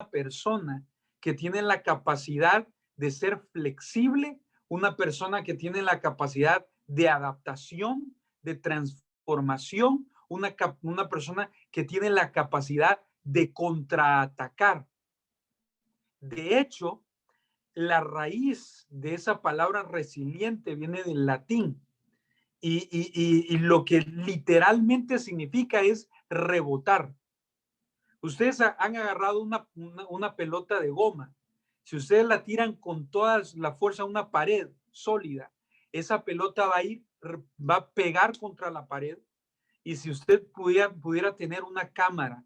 persona que tiene la capacidad de ser flexible, una persona que tiene la capacidad de adaptación, de transformación, una persona que tiene la capacidad de contraatacar. De hecho, la raíz de esa palabra resiliente viene del latín y lo que literalmente significa es rebotar. Ustedes han agarrado una pelota de goma. Si ustedes la tiran con toda la fuerza a una pared sólida, esa pelota va a pegar contra la pared. Y si usted pudiera tener una cámara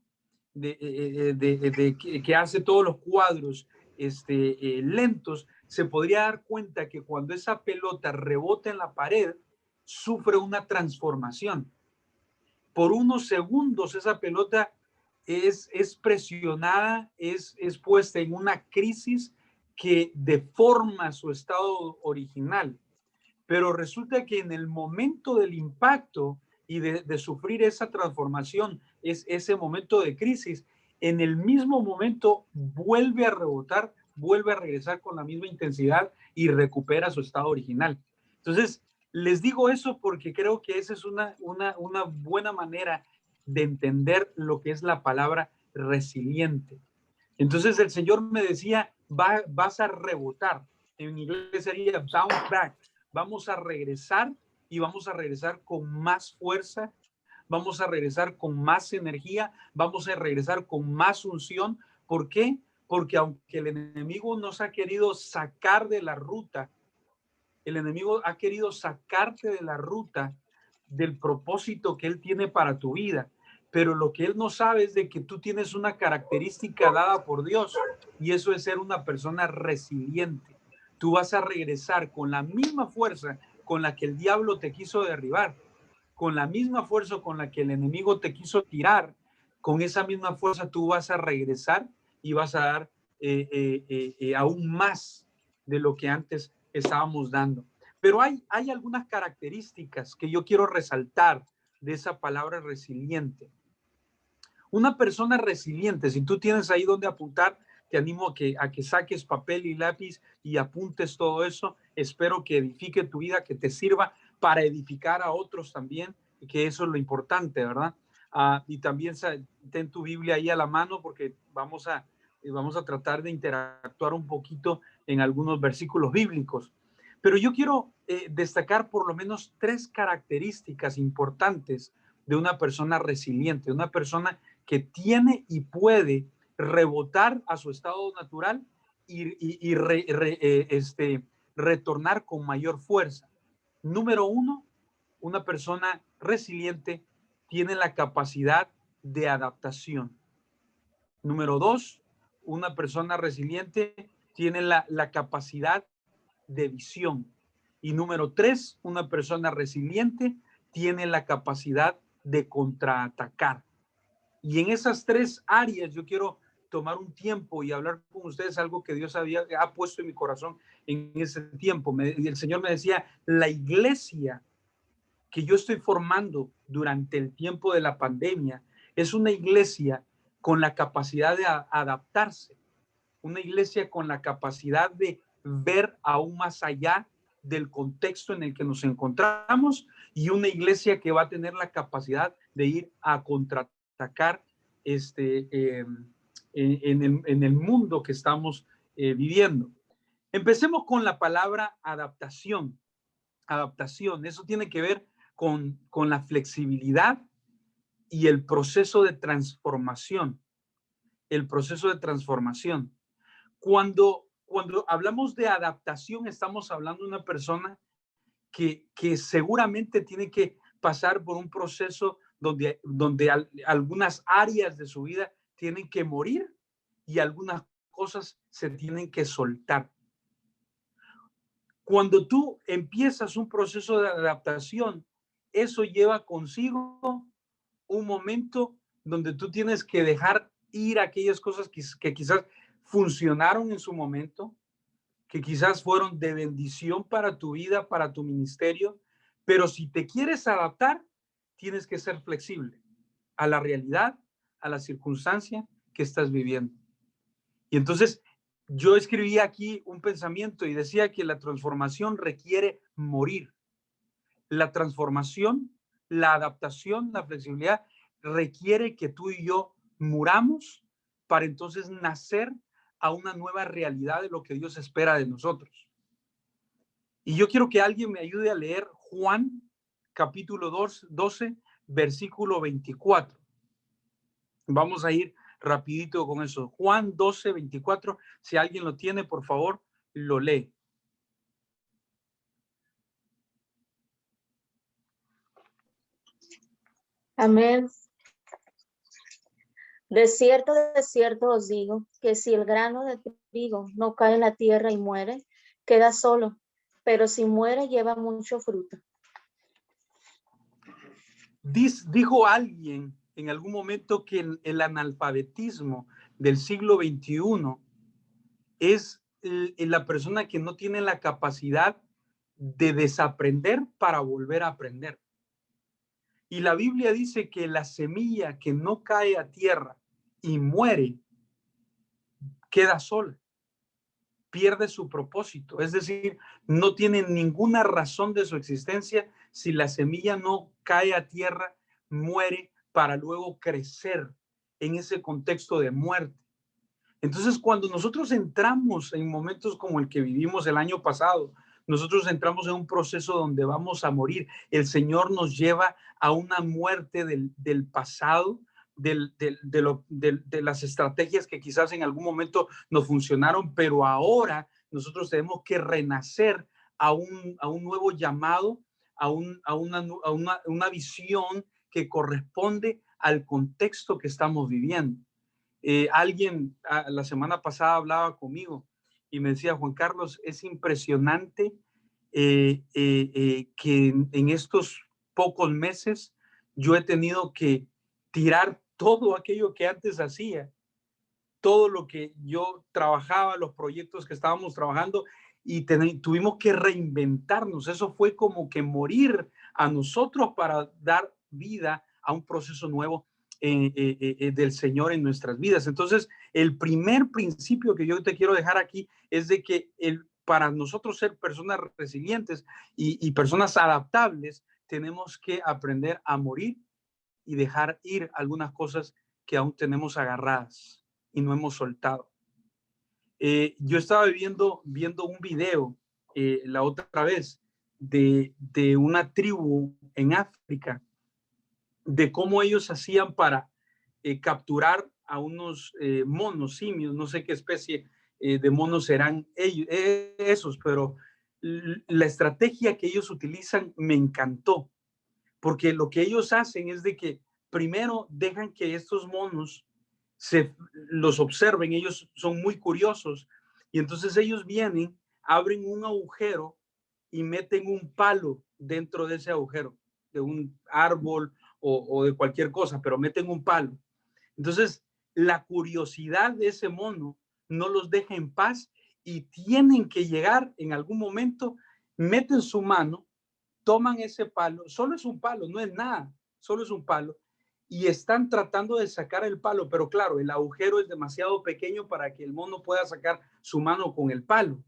que hace todos los cuadros lentos, se podría dar cuenta que cuando esa pelota rebota en la pared, sufre una transformación. Por unos segundos esa pelota es presionada, es puesta en una crisis que deforma su estado original. Pero resulta que en el momento del impacto y de sufrir esa transformación, ese momento de crisis, en el mismo momento vuelve a rebotar, vuelve a regresar con la misma intensidad y recupera su estado original. Entonces, les digo eso porque creo que esa es una buena manera de entender lo que es la palabra resiliente. Entonces el Señor me decía, vas a rebotar. En inglés sería bounce back. Vamos a regresar y vamos a regresar con más fuerza, vamos a regresar con más energía, vamos a regresar con más unción. ¿Por qué? Porque aunque el enemigo nos ha querido sacar de la ruta, el enemigo ha querido sacarte de la ruta del propósito que él tiene para tu vida. Pero lo que él no sabe es de que tú tienes una característica dada por Dios y eso es ser una persona resiliente. Tú vas a regresar con la misma fuerza con la que el diablo te quiso derribar, con la misma fuerza con la que el enemigo te quiso tirar, con esa misma fuerza tú vas a regresar y vas a dar aún más de lo que antes estábamos dando. Pero hay algunas características que yo quiero resaltar de esa palabra resiliente. Una persona resiliente, si tú tienes ahí donde apuntar, te animo a que saques papel y lápiz y apuntes todo eso. Espero que edifique tu vida, que te sirva para edificar a otros también, que eso es lo importante, ¿verdad? Y también ten tu Biblia ahí a la mano porque vamos a tratar de interactuar un poquito en algunos versículos bíblicos. Pero yo quiero destacar por lo menos 3 características importantes de una persona resiliente, una persona que tiene y puede rebotar a su estado natural y retornar con mayor fuerza. Número 1, una persona resiliente tiene la capacidad de adaptación. Número 2, una persona resiliente tiene la capacidad de visión. Y número 3, una persona resiliente tiene la capacidad de contraatacar. Y en esas 3 áreas yo quiero tomar un tiempo y hablar con ustedes algo que Dios ha puesto en mi corazón en ese tiempo. El Señor me decía, la iglesia que yo estoy formando durante el tiempo de la pandemia es una iglesia con la capacidad de adaptarse, una iglesia con la capacidad de ver aún más allá del contexto en el que nos encontramos y una iglesia que va a tener la capacidad de ir a contraatacar en el mundo que estamos viviendo. Empecemos con la palabra adaptación. Adaptación, eso tiene que ver con la flexibilidad y el proceso de transformación. El proceso de transformación. Cuando hablamos de adaptación, estamos hablando de una persona que seguramente tiene que pasar por un proceso donde algunas áreas de su vida tienen que morir y algunas cosas se tienen que soltar. Cuando tú empiezas un proceso de adaptación, eso lleva consigo un momento donde tú tienes que dejar ir aquellas cosas que quizás funcionaron en su momento, que quizás fueron de bendición para tu vida, para tu ministerio, pero si te quieres adaptar, tienes que ser flexible a la realidad, a la circunstancia que estás viviendo. Y entonces yo escribí aquí un pensamiento y decía que la transformación requiere morir. La transformación, la adaptación, la flexibilidad requiere que tú y yo muramos para entonces nacer a una nueva realidad de lo que Dios espera de nosotros. Y yo quiero que alguien me ayude a leer Juan capítulo 12, versículo 24. Vamos a ir rapidito con eso. Juan 12, 24. Si alguien lo tiene, por favor, lo lee. Amén. De cierto os digo, que si el grano de trigo no cae en la tierra y muere, queda solo, pero si muere, lleva mucho fruto. Dijo alguien en algún momento que el analfabetismo del siglo XXI es la persona que no tiene la capacidad de desaprender para volver a aprender. Y la Biblia dice que la semilla que no cae a tierra y muere, queda sola, pierde su propósito. Es decir, no tiene ninguna razón de su existencia si la semilla no cae a tierra, muere para luego crecer en ese contexto de muerte. Entonces, cuando nosotros entramos en momentos como el que vivimos el año pasado, nosotros entramos en un proceso donde vamos a morir. El Señor nos lleva a una muerte del pasado, de las estrategias que quizás en algún momento nos funcionaron, pero ahora nosotros tenemos que renacer a un nuevo llamado, a una visión que corresponde al contexto que estamos viviendo. Alguien la semana pasada hablaba conmigo y me decía, Juan Carlos, es impresionante que en estos pocos meses yo he tenido que tirar todo aquello que antes hacía, todo lo que yo trabajaba, los proyectos que estábamos trabajando, y tuvimos que reinventarnos. Eso fue como que morir a nosotros para dar vida a un proceso nuevo del Señor en nuestras vidas. Entonces, el primer principio que yo te quiero dejar aquí es de que para nosotros ser personas resilientes y personas adaptables, tenemos que aprender a morir y dejar ir algunas cosas que aún tenemos agarradas y no hemos soltado. Yo estaba viendo un video la otra vez de una tribu en África, de cómo ellos hacían para capturar a unos monos, simios, no sé qué especie de monos serán ellos, esos, pero la estrategia que ellos utilizan me encantó, porque lo que ellos hacen es de que primero dejan que estos monos los observen, ellos son muy curiosos, y entonces ellos vienen, abren un agujero y meten un palo dentro de ese agujero, de un árbol o de cualquier cosa, pero meten un palo. Entonces, la curiosidad de ese mono no los deja en paz y tienen que llegar en algún momento, meten su mano, toman ese palo, solo es un palo, no es nada, solo es un palo, y están tratando de sacar el palo, pero claro, el agujero es demasiado pequeño para que el mono pueda sacar su mano con el palo.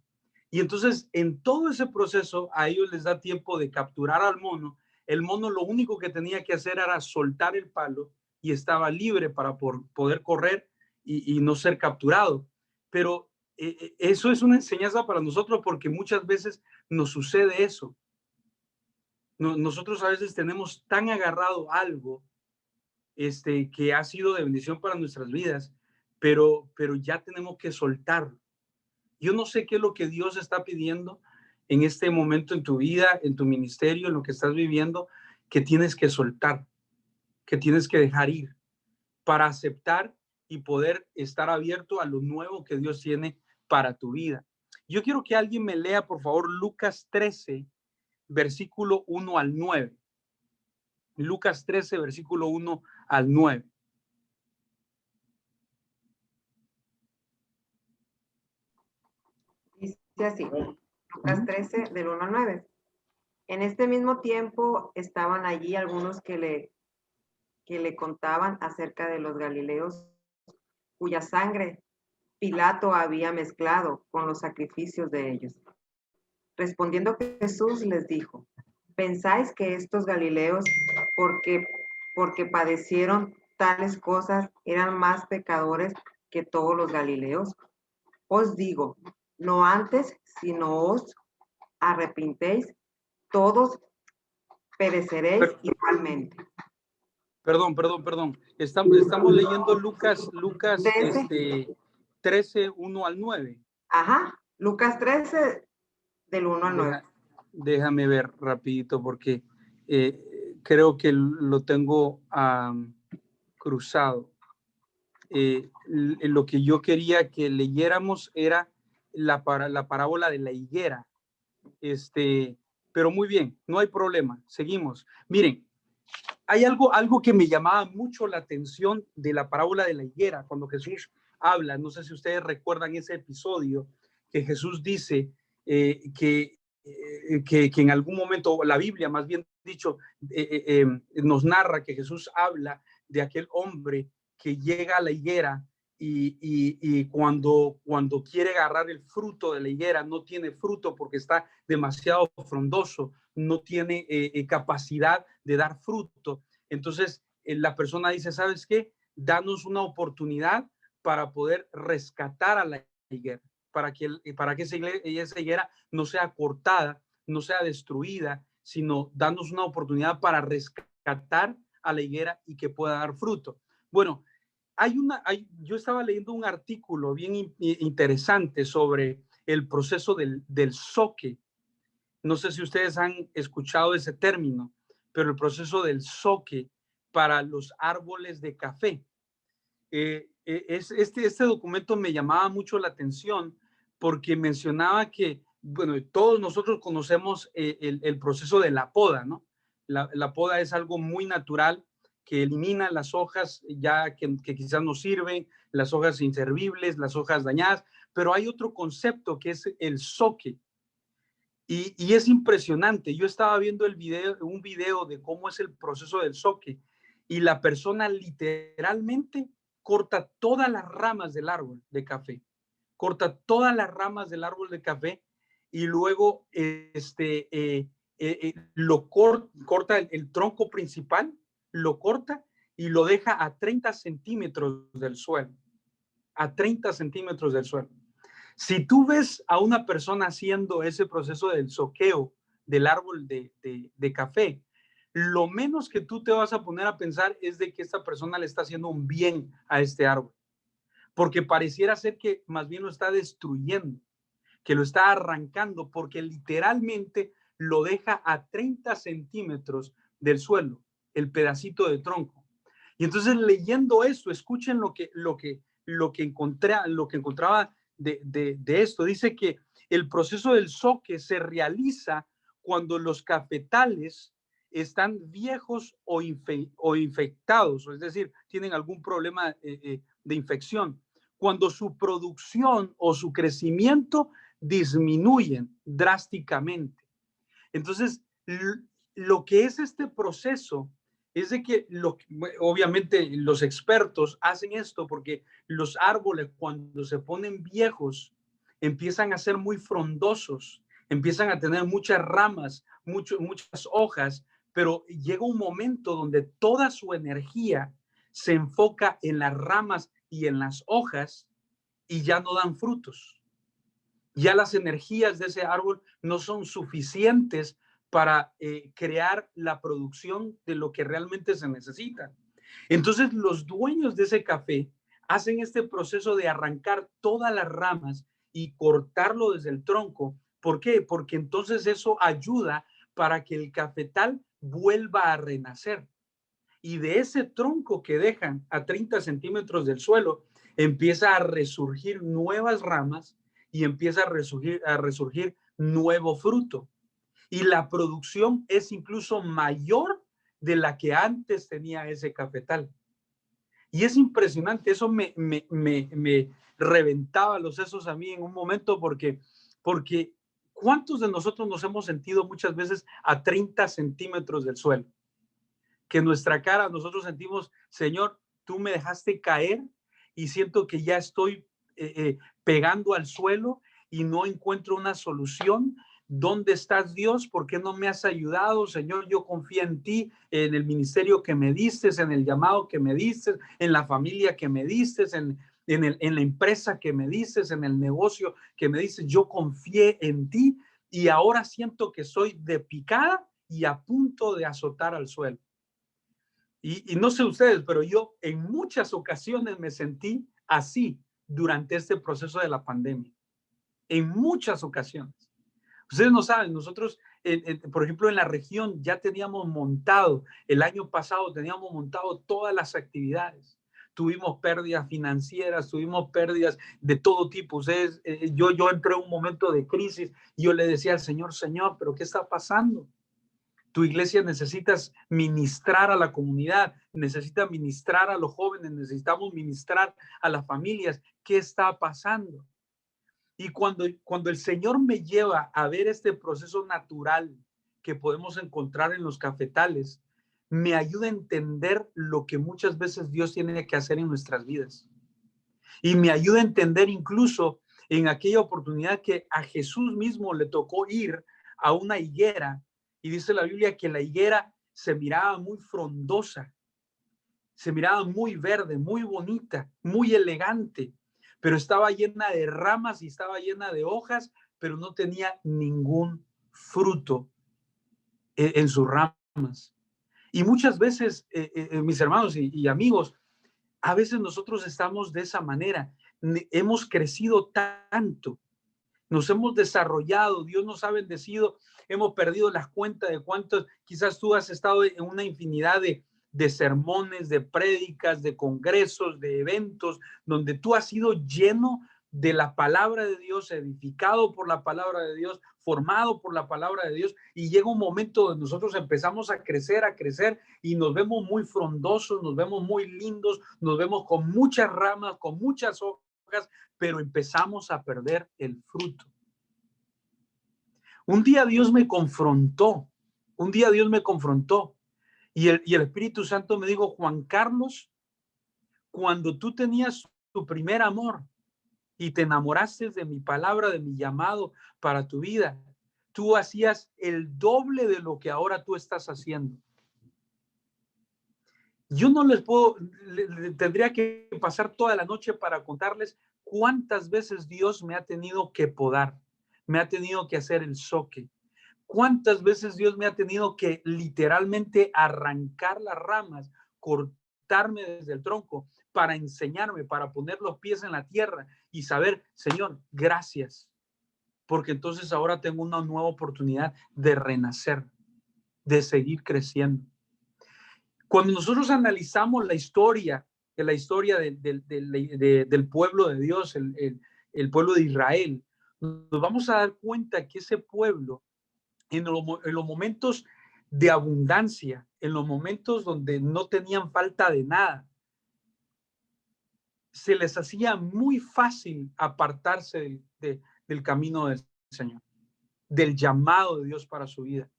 Y entonces, en todo ese proceso, a ellos les da tiempo de capturar al mono. El mono lo único que tenía que hacer era soltar el palo y estaba libre para poder correr y no ser capturado. Pero eso es una enseñanza para nosotros porque muchas veces nos sucede eso. Nosotros a veces tenemos tan agarrado algo que ha sido de bendición para nuestras vidas, pero ya tenemos que soltarlo. Yo no sé qué es lo que Dios está pidiendo en este momento en tu vida, en tu ministerio, en lo que estás viviendo, que tienes que soltar, que tienes que dejar ir para aceptar y poder estar abierto a lo nuevo que Dios tiene para tu vida. Yo quiero que alguien me lea, por favor, Lucas 13, versículo 1 al 9. Lucas 13, versículo 1 al 9. Dice así, Lucas 13, del 1 al 9. En este mismo tiempo estaban allí algunos que le contaban acerca de los galileos cuya sangre Pilato había mezclado con los sacrificios de ellos. Respondiendo Jesús les dijo, ¿pensáis que estos galileos, porque padecieron tales cosas, eran más pecadores que todos los galileos? Os digo, no antes, sino os arrepintéis, todos pereceréis igualmente. Perdón. Estamos leyendo Lucas 13. 13, 1 al 9. Ajá, Lucas 13, del 1 al 9. Déjame ver rapidito porque creo que lo tengo cruzado. Lo que yo quería que leyéramos era la parábola de la higuera. Pero muy bien, no hay problema, seguimos. Miren, hay algo que me llamaba mucho la atención de la parábola de la higuera, cuando Jesús habla, no sé si ustedes recuerdan ese episodio, que Jesús dice que en algún momento, la Biblia más bien dicho, nos narra que Jesús habla de aquel hombre que llega a la higuera y cuando quiere agarrar el fruto de la higuera no tiene fruto porque está demasiado frondoso, no tiene capacidad de dar fruto. Entonces la persona dice, ¿sabes qué? Danos una oportunidad para poder rescatar a la higuera, para que esa higuera no sea cortada, no sea destruida, sino danos una oportunidad para rescatar a la higuera y que pueda dar fruto. Bueno, yo estaba leyendo un artículo bien interesante sobre el proceso del zoque. No sé si ustedes han escuchado ese término, pero el proceso del zoque para los árboles de café. Este documento me llamaba mucho la atención porque mencionaba que, bueno, todos nosotros conocemos el proceso de la poda, ¿no? La poda es algo muy natural que elimina las hojas ya que quizás no sirven, las hojas inservibles, las hojas dañadas, pero hay otro concepto que es el zoque. Y es impresionante. Yo estaba viendo un video de cómo es el proceso del zoque y la persona literalmente corta todas las ramas del árbol de café, corta todas las ramas del árbol de café y luego corta el tronco principal, lo corta y lo deja a 30 centímetros del suelo, a 30 centímetros del suelo. Si tú ves a una persona haciendo ese proceso del zoqueo del árbol de café, lo menos que tú te vas a poner a pensar es de que esta persona le está haciendo un bien a este árbol, porque pareciera ser que más bien lo está destruyendo, que lo está arrancando, porque literalmente lo deja a 30 centímetros del suelo, el pedacito de tronco. Y entonces leyendo esto, escuchen lo que encontraba de esto. Dice que el proceso del zoque se realiza cuando los cafetales están viejos o infectados, es decir, tienen algún problema de infección, cuando su producción o su crecimiento disminuyen drásticamente. Entonces, lo que es este proceso es de que obviamente los expertos hacen esto porque los árboles cuando se ponen viejos empiezan a ser muy frondosos, empiezan a tener muchas ramas, muchas hojas, pero llega un momento donde toda su energía se enfoca en las ramas y en las hojas y ya no dan frutos. Ya las energías de ese árbol no son suficientes para crear la producción de lo que realmente se necesita. Entonces, los dueños de ese café hacen este proceso de arrancar todas las ramas y cortarlo desde el tronco. ¿Por qué? Porque entonces eso ayuda para que el cafetal vuelva a renacer. Y de ese tronco que dejan a 30 centímetros del suelo, empieza a resurgir nuevas ramas y empieza a resurgir nuevo fruto. Y la producción es incluso mayor de la que antes tenía ese cafetal. Y es impresionante, eso me reventaba los sesos a mí en un momento porque ¿cuántos de nosotros nos hemos sentido muchas veces a 30 centímetros del suelo? Que en nuestra cara nosotros sentimos, Señor, tú me dejaste caer y siento que ya estoy pegando al suelo y no encuentro una solución. ¿Dónde estás, Dios? ¿Por qué no me has ayudado? Señor, yo confío en ti, en el ministerio que me diste, en el llamado que me diste, en la familia que me diste, en la empresa que me diste, en el negocio que me diste. Yo confié en ti y ahora siento que soy de picada y a punto de azotar al suelo. Y no sé ustedes, pero yo en muchas ocasiones me sentí así durante este proceso de la pandemia. En muchas ocasiones. Ustedes no saben, nosotros, por ejemplo, en la región ya teníamos montado, el año pasado teníamos montado todas las actividades. Tuvimos pérdidas financieras, tuvimos pérdidas de todo tipo. Ustedes, yo entré en un momento de crisis y yo le decía al Señor, Señor, ¿pero qué está pasando? Tu iglesia necesitas ministrar a la comunidad, necesita ministrar a los jóvenes, necesitamos ministrar a las familias. ¿Qué está pasando? Y cuando el Señor me lleva a ver este proceso natural que podemos encontrar en los cafetales, me ayuda a entender lo que muchas veces Dios tiene que hacer en nuestras vidas. Y me ayuda a entender incluso en aquella oportunidad que a Jesús mismo le tocó ir a una higuera. Y dice la Biblia que la higuera se miraba muy frondosa, se miraba muy verde, muy bonita, muy elegante, pero estaba llena de ramas y estaba llena de hojas, pero no tenía ningún fruto en sus ramas. Y muchas veces, mis hermanos y amigos, a veces nosotros estamos de esa manera. Hemos crecido tanto, nos hemos desarrollado, Dios nos ha bendecido, hemos perdido las cuentas de cuántos, quizás tú has estado en una infinidad de sermones, de prédicas, de congresos, de eventos, donde tú has sido lleno de la palabra de Dios, edificado por la palabra de Dios, formado por la palabra de Dios, y llega un momento donde nosotros empezamos a crecer y nos vemos muy frondosos, nos vemos muy lindos, nos vemos con muchas ramas, con muchas hojas, pero empezamos a perder el fruto. Un día Dios me confrontó y el Espíritu Santo me dijo, Juan Carlos, cuando tú tenías tu primer amor y te enamoraste de mi palabra, de mi llamado para tu vida, tú hacías el doble de lo que ahora tú estás haciendo. Yo no les puedo, tendría que pasar toda la noche para contarles cuántas veces Dios me ha tenido que podar, me ha tenido que hacer el zoque, cuántas veces Dios me ha tenido que literalmente arrancar las ramas, cortarme desde el tronco para enseñarme, para poner los pies en la tierra y saber, Señor, gracias, porque entonces ahora tengo una nueva oportunidad de renacer, de seguir creciendo. Cuando nosotros analizamos la historia del pueblo de Dios, el pueblo de Israel, nos vamos a dar cuenta que ese pueblo, en los momentos de abundancia, en los momentos donde no tenían falta de nada, se les hacía muy fácil apartarse del camino del Señor, del llamado de Dios para su vida,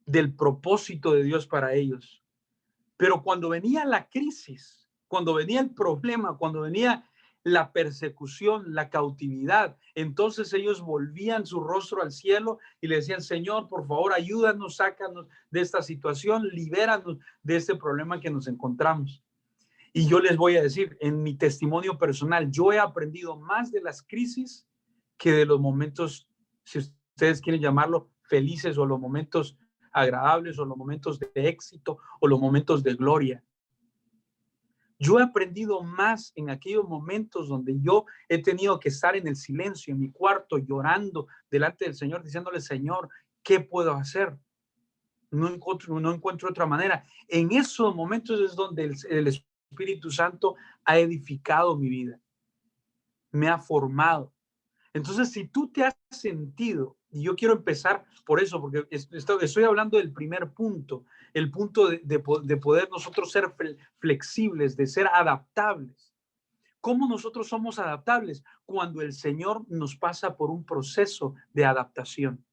del propósito de Dios para ellos. Pero cuando venía la crisis, cuando venía el problema, cuando venía la persecución, la cautividad, entonces ellos volvían su rostro al cielo y le decían, Señor, por favor, ayúdanos, sácanos de esta situación, libéranos de este problema que nos encontramos. Y yo les voy a decir, en mi testimonio personal, yo he aprendido más de las crisis que de los momentos, si ustedes quieren llamarlo, felices, o los momentos agradables, o los momentos de éxito, o los momentos de gloria. Yo he aprendido más en aquellos momentos donde yo he tenido que estar en el silencio, en mi cuarto, llorando delante del Señor, diciéndole, Señor, ¿qué puedo hacer? No encuentro otra manera. En esos momentos es donde el Espíritu Santo ha edificado mi vida, me ha formado. Entonces, si tú te has sentido, y yo quiero empezar por eso, porque estoy hablando del primer punto, el punto de poder nosotros ser flexibles, de ser adaptables. ¿Cómo nosotros somos adaptables? Cuando el Señor nos pasa por un proceso de adaptación.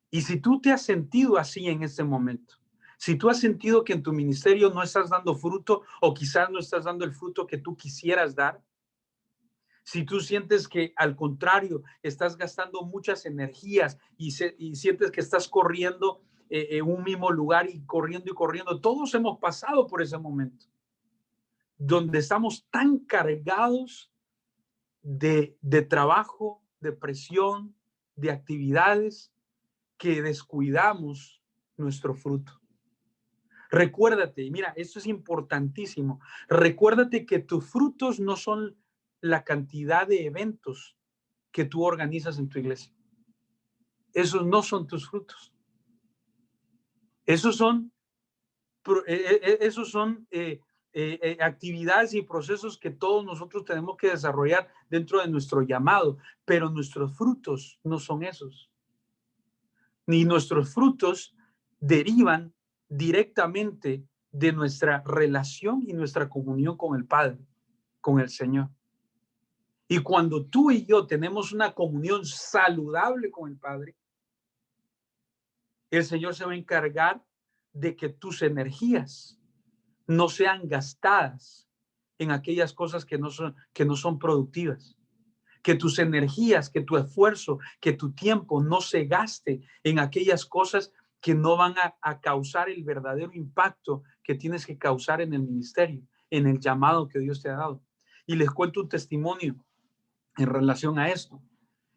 Y si tú te has sentido así en este momento, si tú has sentido que en tu ministerio no estás dando fruto, o quizás no estás dando el fruto que tú quisieras dar, Si tú sientes que al contrario estás gastando muchas energías y sientes que estás corriendo en un mismo lugar y corriendo, todos hemos pasado por ese momento donde estamos tan cargados de trabajo, de presión, de actividades, que descuidamos nuestro fruto. Recuérdate, y mira, esto es importantísimo, recuérdate que tus frutos no son la cantidad de eventos que tú organizas en tu iglesia. Esos no son tus frutos. Esos son actividades y procesos que todos nosotros tenemos que desarrollar dentro de nuestro llamado, pero nuestros frutos no son esos. Ni nuestros frutos derivan directamente de nuestra relación y nuestra comunión con el Padre, con el Señor. Y cuando tú y yo tenemos una comunión saludable con el Padre, el Señor se va a encargar de que tus energías no sean gastadas en aquellas cosas que no son productivas. Que tus energías, que tu esfuerzo, que tu tiempo no se gaste en aquellas cosas que no van a causar el verdadero impacto que tienes que causar en el ministerio, en el llamado que Dios te ha dado. Y les cuento un testimonio en relación a esto.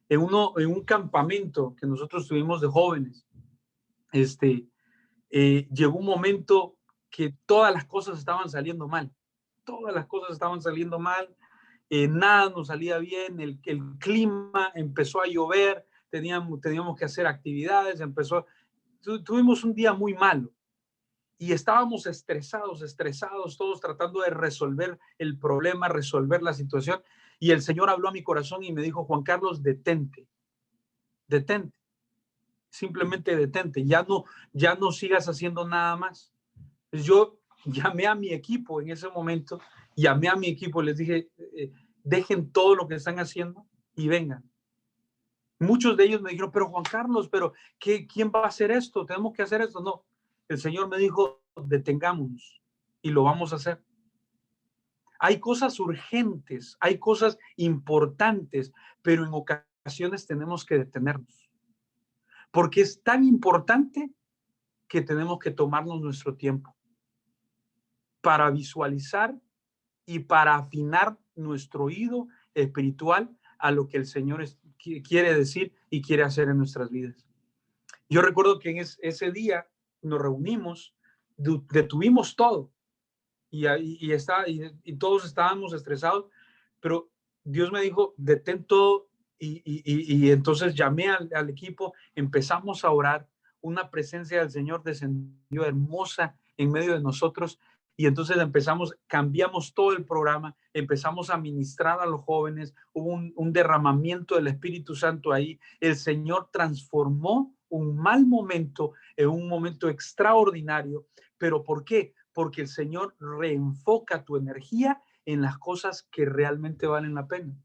En un campamento que nosotros tuvimos de jóvenes, llegó un momento que todas las cosas estaban saliendo mal. Todas las cosas estaban saliendo mal. Nada nos salía bien, el clima empezó a llover, teníamos que hacer actividades, tuvimos un día muy malo y estábamos estresados, todos tratando de resolver el problema, resolver la situación. Y el Señor habló a mi corazón y me dijo: Juan Carlos, detente, simplemente detente, ya no sigas haciendo nada más. Yo llamé a mi equipo en ese momento, les dije, dejen todo lo que están haciendo y vengan. Muchos de ellos me dijeron: pero Juan Carlos, pero ¿quién va a hacer esto? Tenemos que hacer esto. No, el Señor me dijo: detengámonos y lo vamos a hacer. Hay cosas urgentes, hay cosas importantes, pero en ocasiones tenemos que detenernos, porque es tan importante que tenemos que tomarnos nuestro tiempo para visualizar y para afinar nuestro oído espiritual a lo que el Señor quiere decir y quiere hacer en nuestras vidas. Yo recuerdo que en ese día nos reunimos, detuvimos todo y todos estábamos estresados, pero Dios me dijo: detén todo, y entonces llamé al equipo, empezamos a orar, una presencia del Señor descendió hermosa en medio de nosotros. Y entonces cambiamos todo el programa, empezamos a ministrar a los jóvenes, hubo un derramamiento del Espíritu Santo ahí. El Señor transformó un mal momento en un momento extraordinario. ¿Pero por qué? Porque el Señor reenfoca tu energía en las cosas que realmente valen la pena.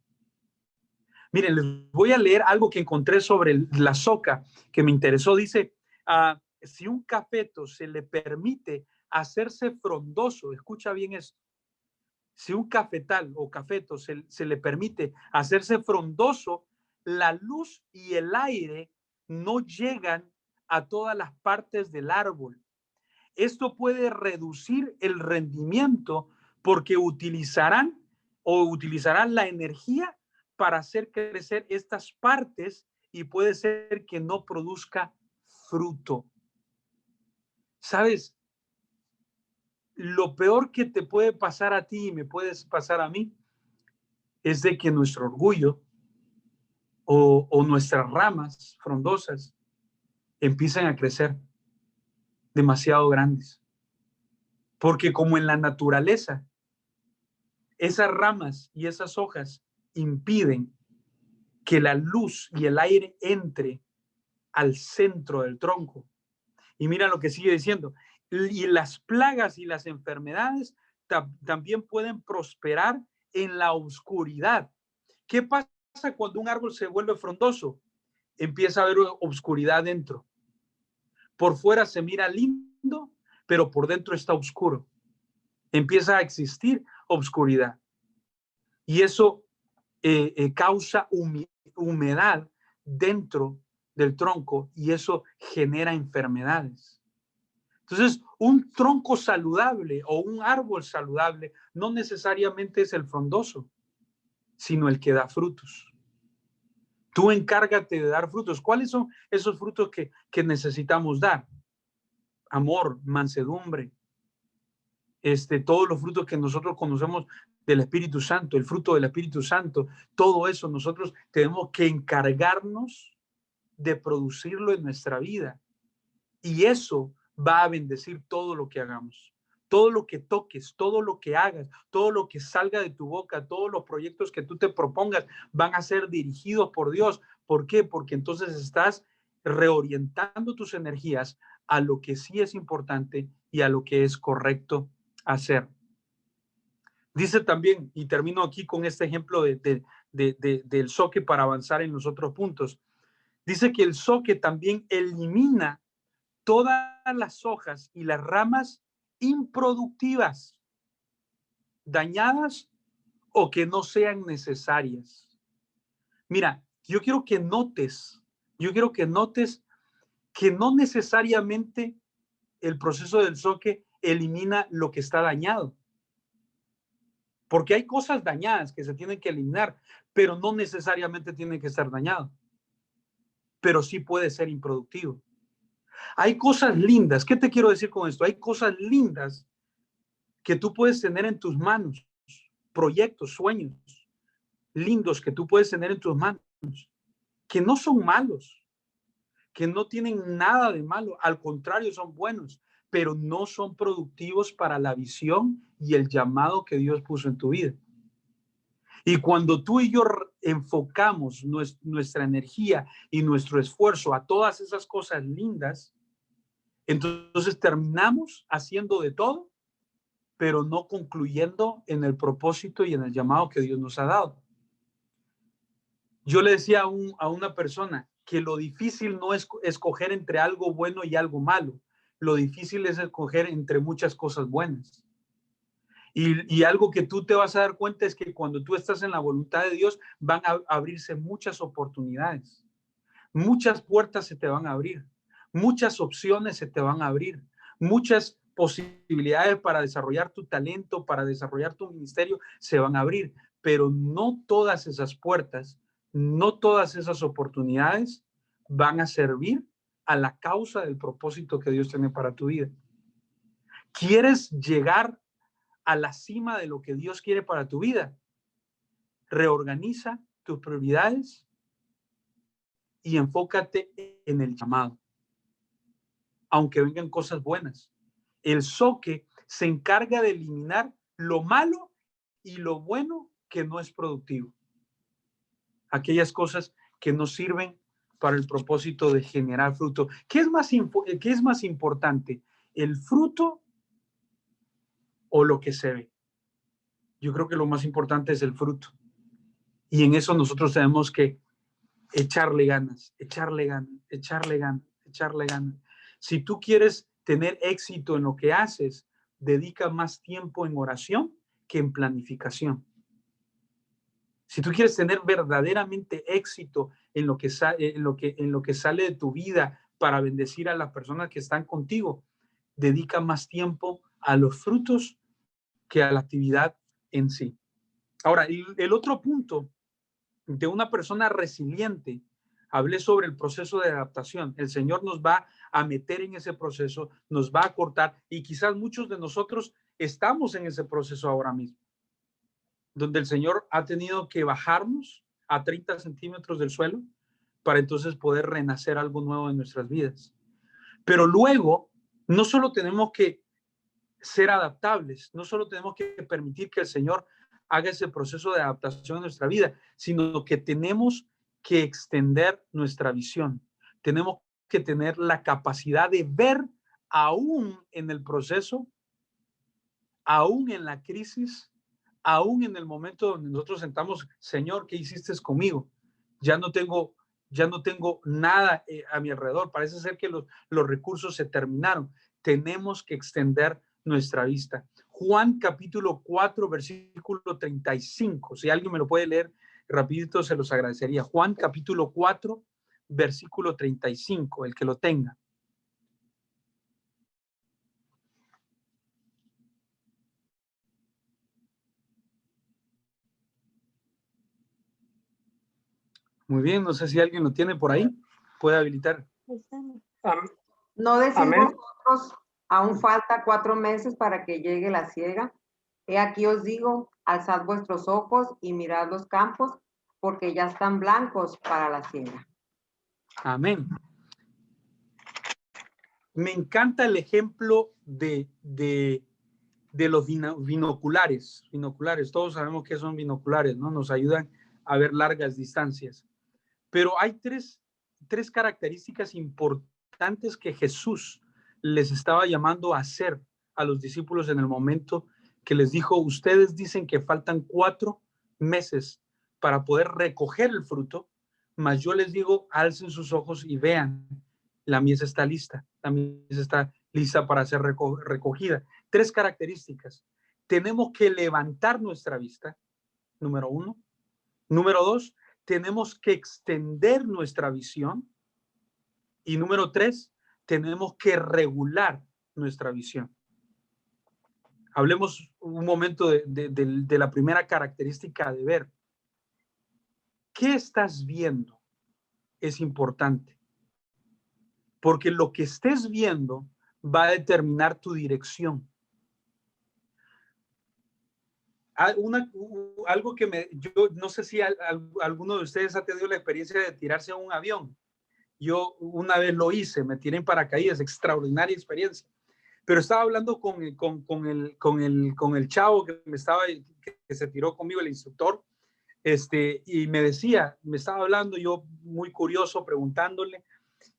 Miren, les voy a leer algo que encontré sobre la soca que me interesó. Dice: si un cafeto se le permite hacerse frondoso, escucha bien esto, si un cafetal o cafeto se le permite hacerse frondoso, la luz y el aire no llegan a todas las partes del árbol. Esto puede reducir el rendimiento porque utilizarán la energía para hacer crecer estas partes y puede ser que no produzca fruto. ¿Sabes? Lo peor que te puede pasar a ti y me puedes pasar a mí es de que nuestro orgullo o nuestras ramas frondosas empiezan a crecer demasiado grandes. Porque como en la naturaleza, esas ramas y esas hojas impiden que la luz y el aire entre al centro del tronco. Y mira lo que sigue diciendo: y las plagas y las enfermedades también pueden prosperar en la oscuridad. ¿Qué pasa cuando un árbol se vuelve frondoso? Empieza a haber oscuridad dentro. Por fuera se mira lindo, pero por dentro está oscuro. Empieza a existir oscuridad. Y eso causa humedad dentro del tronco y eso genera enfermedades. Entonces, un tronco saludable o un árbol saludable no necesariamente es el frondoso, sino el que da frutos. Tú encárgate de dar frutos. ¿Cuáles son esos frutos que necesitamos dar? Amor, mansedumbre, todos los frutos que nosotros conocemos del Espíritu Santo, el fruto del Espíritu Santo, todo eso nosotros tenemos que encargarnos de producirlo en nuestra vida. Y eso va a bendecir todo lo que hagamos. Todo lo que toques, todo lo que hagas, todo lo que salga de tu boca, todos los proyectos que tú te propongas van a ser dirigidos por Dios. ¿Por qué? Porque entonces estás reorientando tus energías a lo que sí es importante y a lo que es correcto hacer. Dice también, y termino aquí con este ejemplo del zoque para avanzar en los otros puntos. Dice que el zoque también elimina todas las hojas y las ramas improductivas, dañadas o que no sean necesarias. Mira, yo quiero que notes que no necesariamente el proceso del zoque elimina lo que está dañado. Porque hay cosas dañadas que se tienen que eliminar, pero no necesariamente tienen que estar dañado. Pero sí puede ser improductivo. Hay cosas lindas. ¿Qué te quiero decir con esto? Hay cosas lindas que tú puedes tener en tus manos, proyectos, sueños lindos que tú puedes tener en tus manos, que no son malos, que no tienen nada de malo, al contrario, son buenos, pero no son productivos para la visión y el llamado que Dios puso en tu vida. Y cuando tú y yo enfocamos nuestra energía y nuestro esfuerzo a todas esas cosas lindas, entonces terminamos haciendo de todo, pero no concluyendo en el propósito y en el llamado que Dios nos ha dado. Yo le decía a una persona que lo difícil no es escoger entre algo bueno y algo malo. Lo difícil es escoger entre muchas cosas buenas. Y algo que tú te vas a dar cuenta es que cuando tú estás en la voluntad de Dios van a abrirse muchas oportunidades. Muchas puertas se te van a abrir. Muchas opciones se te van a abrir. Muchas posibilidades para desarrollar tu talento, para desarrollar tu ministerio se van a abrir. Pero no todas esas puertas, no todas esas oportunidades van a servir a la causa del propósito que Dios tiene para tu vida. ¿Quieres llegar a la cima de lo que Dios quiere para tu vida? Reorganiza tus prioridades y enfócate en el llamado. Aunque vengan cosas buenas. El zoque se encarga de eliminar lo malo y lo bueno que no es productivo. Aquellas cosas que no sirven para el propósito de generar fruto. ¿Qué es más importante? ¿El fruto o lo que se ve? Yo creo que lo más importante es el fruto. Y en eso nosotros tenemos que echarle ganas, echarle ganas, echarle ganas, echarle ganas. Si tú quieres tener éxito en lo que haces, dedica más tiempo en oración que en planificación. Si tú quieres tener verdaderamente éxito en lo que sale de tu vida para bendecir a las personas que están contigo, dedica más tiempo a los frutos que a la actividad en sí. Ahora, el otro punto de una persona resiliente, hablé sobre el proceso de adaptación. El Señor nos va a meter en ese proceso, nos va a cortar y quizás muchos de nosotros estamos en ese proceso ahora mismo, donde el Señor ha tenido que bajarnos a 30 centímetros del suelo para entonces poder renacer algo nuevo en nuestras vidas. Pero luego, no solo tenemos que ser adaptables, no solo tenemos que permitir que el Señor haga ese proceso de adaptación en nuestra vida, sino que tenemos que extender nuestra visión. Tenemos que tener la capacidad de ver aún en el proceso, aún en la crisis, aún en el momento donde nosotros sentamos, Señor, ¿qué hiciste conmigo? Ya no tengo nada a mi alrededor. Parece ser que los recursos se terminaron. Tenemos que extender nuestra vista. Juan capítulo 4, versículo 35. Si alguien me lo puede leer rapidito se los agradecería. Juan capítulo 4, versículo 35, el que lo tenga. Muy bien, no sé si alguien lo tiene por ahí. Puede habilitar. ¿No decís Amén. vosotros, aún falta 4 meses para que llegue la siega? He aquí os digo, alzad vuestros ojos y mirad los campos, porque ya están blancos para la siega. Amén. Me encanta el ejemplo de los binoculares. Binoculares, todos sabemos que son binoculares, ¿no? Nos ayudan a ver largas distancias. Pero hay tres características importantes que Jesús les estaba llamando a hacer a los discípulos en el momento que les dijo, ustedes dicen que faltan 4 meses para poder recoger el fruto, mas yo les digo, alcen sus ojos y vean, la mies está lista, la mies está lista para ser recogida. 3 características. Tenemos que levantar nuestra vista, número 1. Número 2, tenemos que extender nuestra visión. Y número 3, tenemos que regular nuestra visión. Hablemos un momento de la primera característica de ver. ¿Qué estás viendo? Es importante. Porque lo que estés viendo va a determinar tu dirección. Algo que yo no sé si alguno de ustedes ha tenido la experiencia de tirarse a un avión. Yo una vez lo hice, me tiré en paracaídas, extraordinaria experiencia. Pero estaba hablando con el chavo que se tiró conmigo, el instructor, y me estaba hablando, yo muy curioso, preguntándole,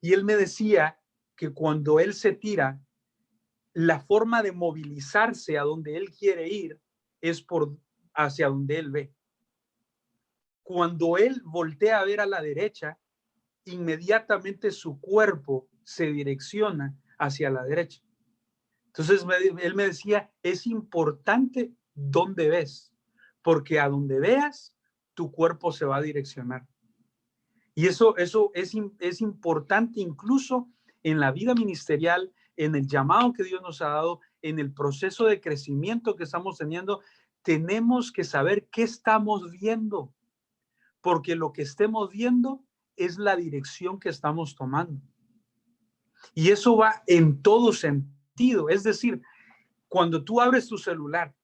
y él me decía que cuando él se tira, la forma de movilizarse a donde él quiere ir es hacia donde él ve. Cuando él voltea a ver a la derecha, inmediatamente su cuerpo se direcciona hacia la derecha. Entonces él me decía, es importante dónde ves, porque a donde veas, tu cuerpo se va a direccionar. Y eso es importante incluso en la vida ministerial, en el llamado que Dios nos ha dado, en el proceso de crecimiento que estamos teniendo. Tenemos que saber qué estamos viendo, porque lo que estemos viendo es la dirección que estamos tomando. Y eso va en todo sentido. Es decir, cuando tú abres tu celular,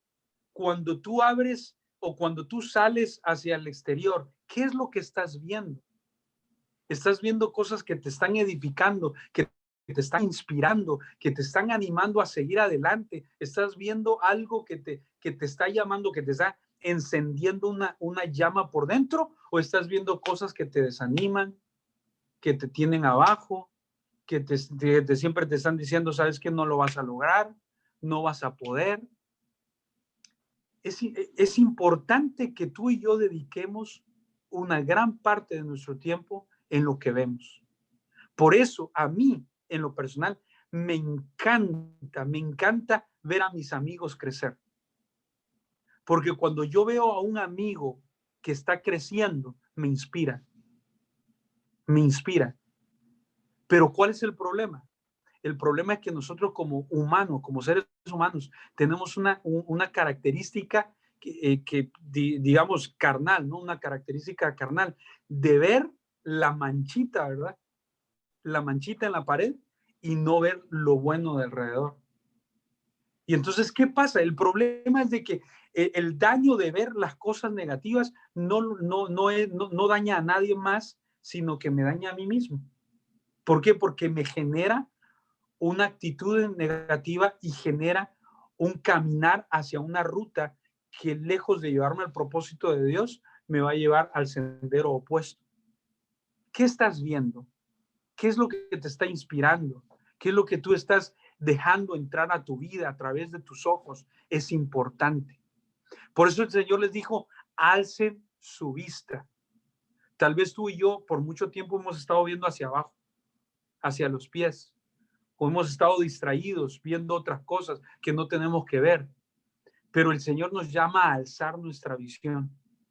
cuando tú abres o cuando tú sales hacia el exterior, ¿qué es lo que estás viendo? Estás viendo cosas que te están edificando, que te están inspirando, que te están animando a seguir adelante. Estás viendo algo que te está llamando, que te está encendiendo una llama por dentro, o estás viendo cosas que te desaniman, que te tienen abajo, que siempre te están diciendo, sabes que no lo vas a lograr, no vas a poder. Es importante que tú y yo dediquemos una gran parte de nuestro tiempo en lo que vemos. Por eso a mí, en lo personal, me encanta ver a mis amigos crecer. Porque cuando yo veo a un amigo que está creciendo, me inspira. Me inspira. Pero ¿cuál es el problema? El problema es que nosotros como humanos, como seres humanos, tenemos una característica digamos, carnal, ¿no? Una característica carnal de ver la manchita, ¿verdad? La manchita en la pared y no ver lo bueno de alrededor. Y entonces, ¿qué pasa? El problema es de que el daño de ver las cosas negativas no daña a nadie más, sino que me daña a mí mismo. ¿Por qué? Porque me genera una actitud negativa y genera un caminar hacia una ruta que, lejos de llevarme al propósito de Dios, me va a llevar al sendero opuesto. ¿Qué estás viendo? ¿Qué es lo que te está inspirando? ¿Qué es lo que tú estás dejando entrar a tu vida a través de tus ojos? Es importante. Por eso el Señor les dijo, alcen su vista. Tal vez tú y yo por mucho tiempo hemos estado viendo hacia abajo, hacia los pies, o hemos estado distraídos viendo otras cosas que no tenemos que ver. Pero el Señor nos llama a alzar nuestra visión,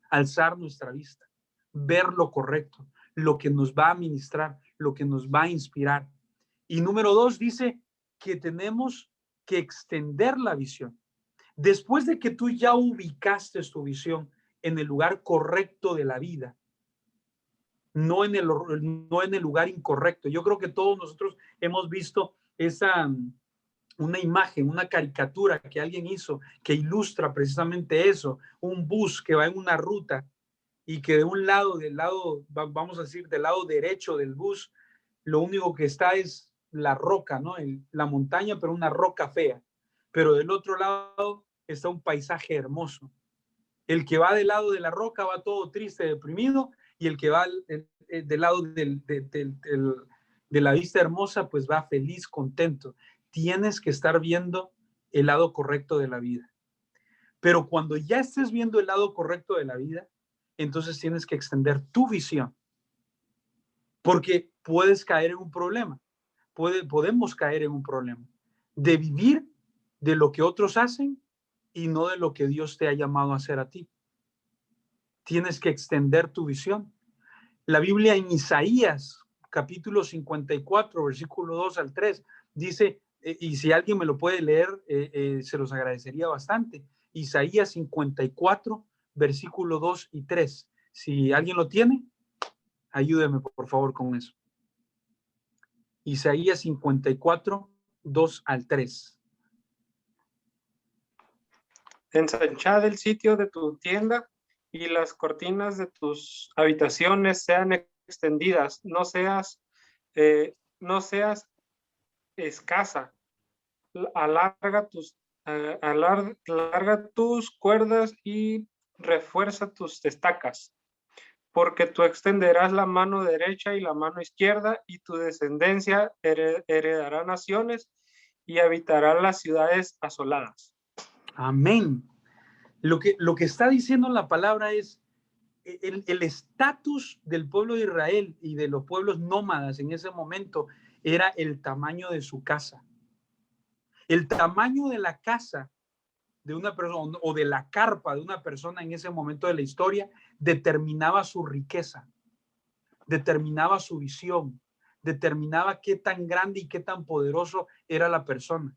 alzar nuestra vista, ver lo correcto, lo que nos va a ministrar, lo que nos va a inspirar. Y número 2 dice que tenemos que extender la visión. Después de que tú ya ubicaste tu visión en el lugar correcto de la vida, no en el lugar incorrecto. Yo creo que todos nosotros hemos visto una imagen, una caricatura que alguien hizo que ilustra precisamente eso, un bus que va en una ruta y que vamos a decir, del lado derecho del bus, lo único que está es la roca, ¿no? La montaña, pero una roca fea. Pero del otro lado está un paisaje hermoso. El que va del lado de la roca va todo triste, deprimido, y el que va del lado de la vista hermosa, pues va feliz, contento. Tienes que estar viendo el lado correcto de la vida. Pero cuando ya estés viendo el lado correcto de la vida, entonces tienes que extender tu visión. Porque puedes caer en un problema. Podemos caer en un problema de vivir de lo que otros hacen y no de lo que Dios te ha llamado a hacer a ti. Tienes que extender tu visión. La Biblia en Isaías, capítulo 54, versículo 2 al 3, dice, y si alguien me lo puede leer, se los agradecería bastante. Isaías 54, versículo 2 y 3. Si alguien lo tiene, ayúdeme por favor con eso. Isaías 54, 2 al 3. Ensanchad el sitio de tu tienda y las cortinas de tus habitaciones sean extendidas, no seas escasa. Alarga tus cuerdas y refuerza tus estacas, porque tú extenderás la mano derecha y la mano izquierda, y tu descendencia heredará naciones y habitará las ciudades asoladas. Amén. Lo que está diciendo la palabra es el estatus del pueblo de Israel y de los pueblos nómadas en ese momento era el tamaño de su casa. El tamaño de la casa de una persona o de la carpa de una persona en ese momento de la historia determinaba su riqueza, determinaba su visión, determinaba qué tan grande y qué tan poderoso era la persona.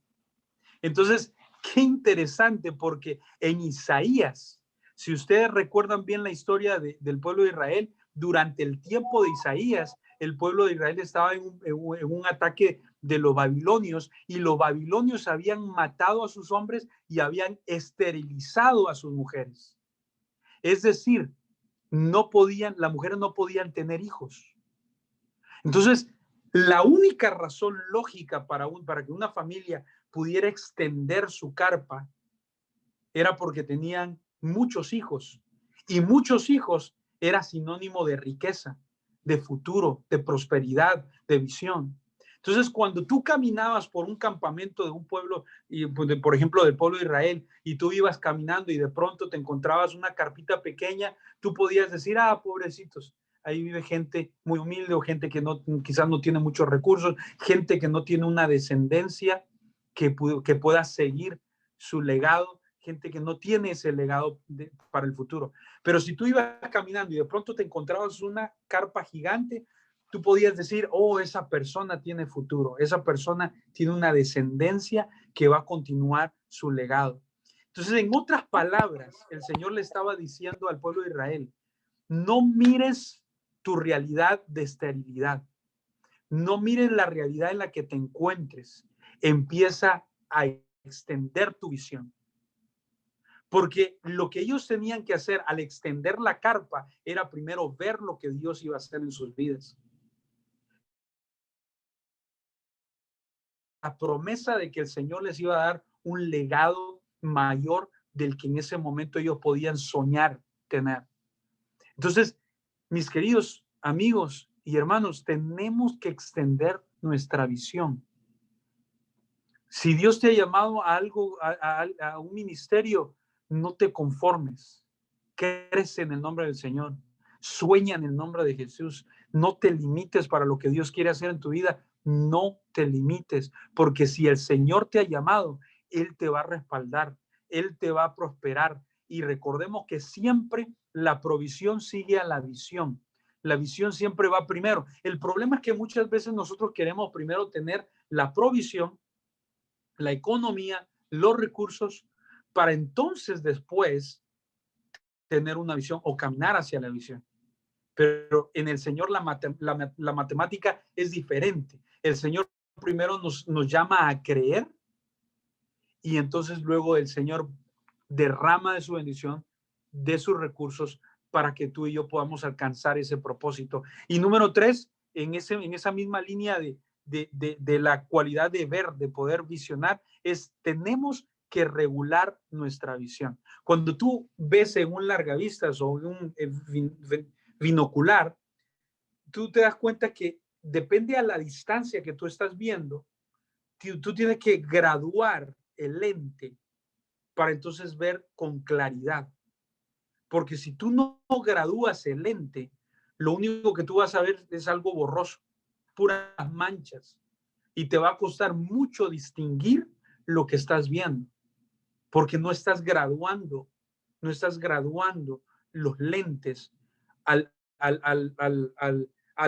Entonces, qué interesante, porque en Isaías, si ustedes recuerdan bien la historia del pueblo de Israel, durante el tiempo de Isaías, el pueblo de Israel estaba en un ataque de los babilonios, y los babilonios habían matado a sus hombres y habían esterilizado a sus mujeres. Es decir, las mujeres no podían tener hijos. Entonces, la única razón lógica para que una familia pudiera extender su carpa era porque tenían muchos hijos, y muchos hijos era sinónimo de riqueza, de futuro, de prosperidad, de visión. Entonces, cuando tú caminabas por un campamento de un pueblo, por ejemplo, del pueblo de Israel, y tú ibas caminando y de pronto te encontrabas una carpita pequeña, tú podías decir, pobrecitos, ahí vive gente muy humilde, o gente que quizás no tiene muchos recursos, gente que no tiene una descendencia que pueda seguir su legado, gente que no tiene ese legado para el futuro. Pero si tú ibas caminando y de pronto te encontrabas una carpa gigante, tú podías decir, esa persona tiene futuro, esa persona tiene una descendencia que va a continuar su legado. Entonces, en otras palabras, el Señor le estaba diciendo al pueblo de Israel, no mires tu realidad de esterilidad, no mires la realidad en la que te encuentres, empieza a extender tu visión. Porque lo que ellos tenían que hacer al extender la carpa era primero ver lo que Dios iba a hacer en sus vidas. La promesa de que el Señor les iba a dar un legado mayor del que en ese momento ellos podían soñar tener. Entonces, mis queridos amigos y hermanos, tenemos que extender nuestra visión. Si Dios te ha llamado a algo, a un ministerio, no te conformes. Crece en el nombre del Señor. Sueña en el nombre de Jesús. No te limites para lo que Dios quiere hacer en tu vida. No te limites, porque si el Señor te ha llamado, Él te va a respaldar, Él te va a prosperar. Y recordemos que siempre la provisión sigue a la visión. La visión siempre va primero. El problema es que muchas veces nosotros queremos primero tener la provisión, la economía, los recursos, para entonces después tener una visión o caminar hacia la visión. Pero en el Señor la matemática es diferente. El Señor primero nos llama a creer y entonces luego el Señor derrama de su bendición, de sus recursos, para que tú y yo podamos alcanzar ese propósito. Y número 3, en esa misma línea de la cualidad de ver, de poder visionar, es tenemos que regular nuestra visión. Cuando tú ves en un largavistas o en un binocular, tú te das cuenta que depende a la distancia que tú estás viendo, tú tienes que graduar el lente para entonces ver con claridad. Porque si tú no gradúas el lente, lo único que tú vas a ver es algo borroso, puras manchas, y te va a costar mucho distinguir lo que estás viendo, porque no estás graduando los lentes al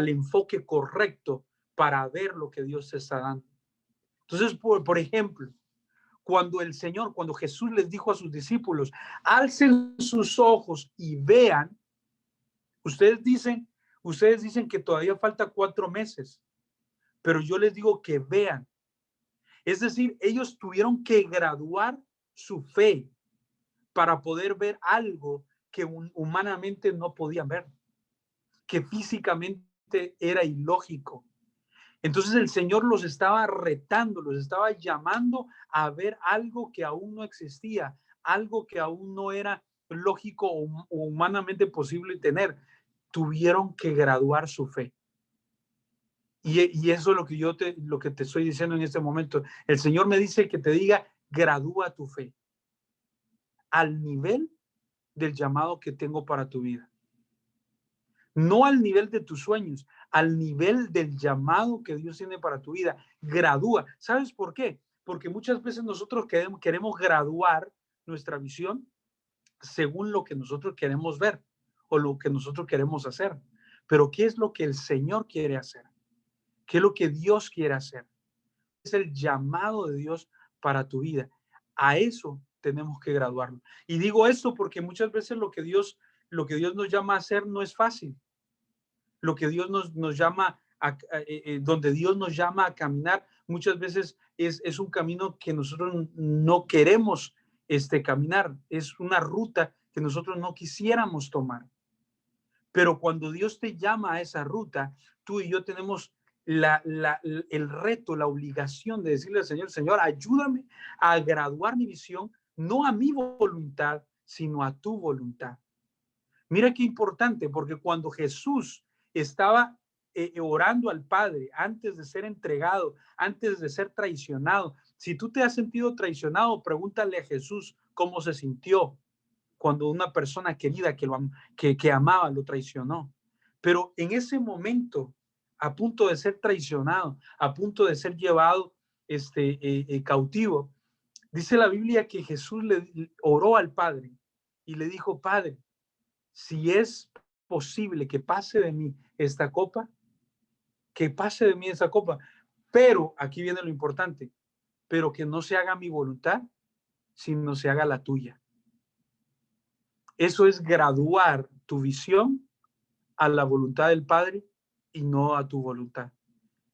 enfoque correcto para ver lo que Dios te está dando. Entonces, por ejemplo, cuando Jesús les dijo a sus discípulos, alcen sus ojos y vean, ustedes dicen que todavía falta 4 meses, pero yo les digo que vean. Es decir, ellos tuvieron que graduar su fe para poder ver algo que humanamente no podían ver, que físicamente era ilógico. Entonces el Señor los estaba retando, los estaba llamando a ver algo que aún no existía, algo que aún no era lógico o humanamente posible tener. Tuvieron que graduar su fe. Y eso es lo que te estoy diciendo en este momento. El Señor me dice que te diga, gradúa tu fe al nivel del llamado que tengo para tu vida. No al nivel de tus sueños, al nivel del llamado que Dios tiene para tu vida. Gradúa. ¿Sabes por qué? Porque muchas veces nosotros queremos graduar nuestra visión según lo que nosotros queremos ver o lo que nosotros queremos hacer. Pero ¿qué es lo que el Señor quiere hacer? ¿Qué es lo que Dios quiere hacer? Es el llamado de Dios para tu vida. A eso tenemos que graduarlo. Y digo esto porque muchas veces lo que Dios nos llama a hacer no es fácil. Lo que Dios nos llama donde Dios nos llama a caminar, muchas veces es un camino que nosotros no queremos caminar. Es una ruta que nosotros no quisiéramos tomar. Pero cuando Dios te llama a esa ruta, tú y yo tenemos el reto, la obligación de decirle al Señor, Señor, ayúdame a graduar mi visión, no a mi voluntad, sino a tu voluntad. Mira qué importante, porque cuando Jesús estaba orando al Padre antes de ser entregado, antes de ser traicionado, si tú te has sentido traicionado, pregúntale a Jesús cómo se sintió cuando una persona querida que amaba lo traicionó. Pero en ese momento, a punto de ser traicionado, a punto de ser llevado cautivo, dice la Biblia que Jesús le oró al Padre y le dijo, Padre, si es posible que pase de mí esta copa, que pase de mí esta copa, pero aquí viene lo importante, pero que no se haga mi voluntad, sino se haga la tuya. Eso es graduar tu visión a la voluntad del Padre y no a tu voluntad.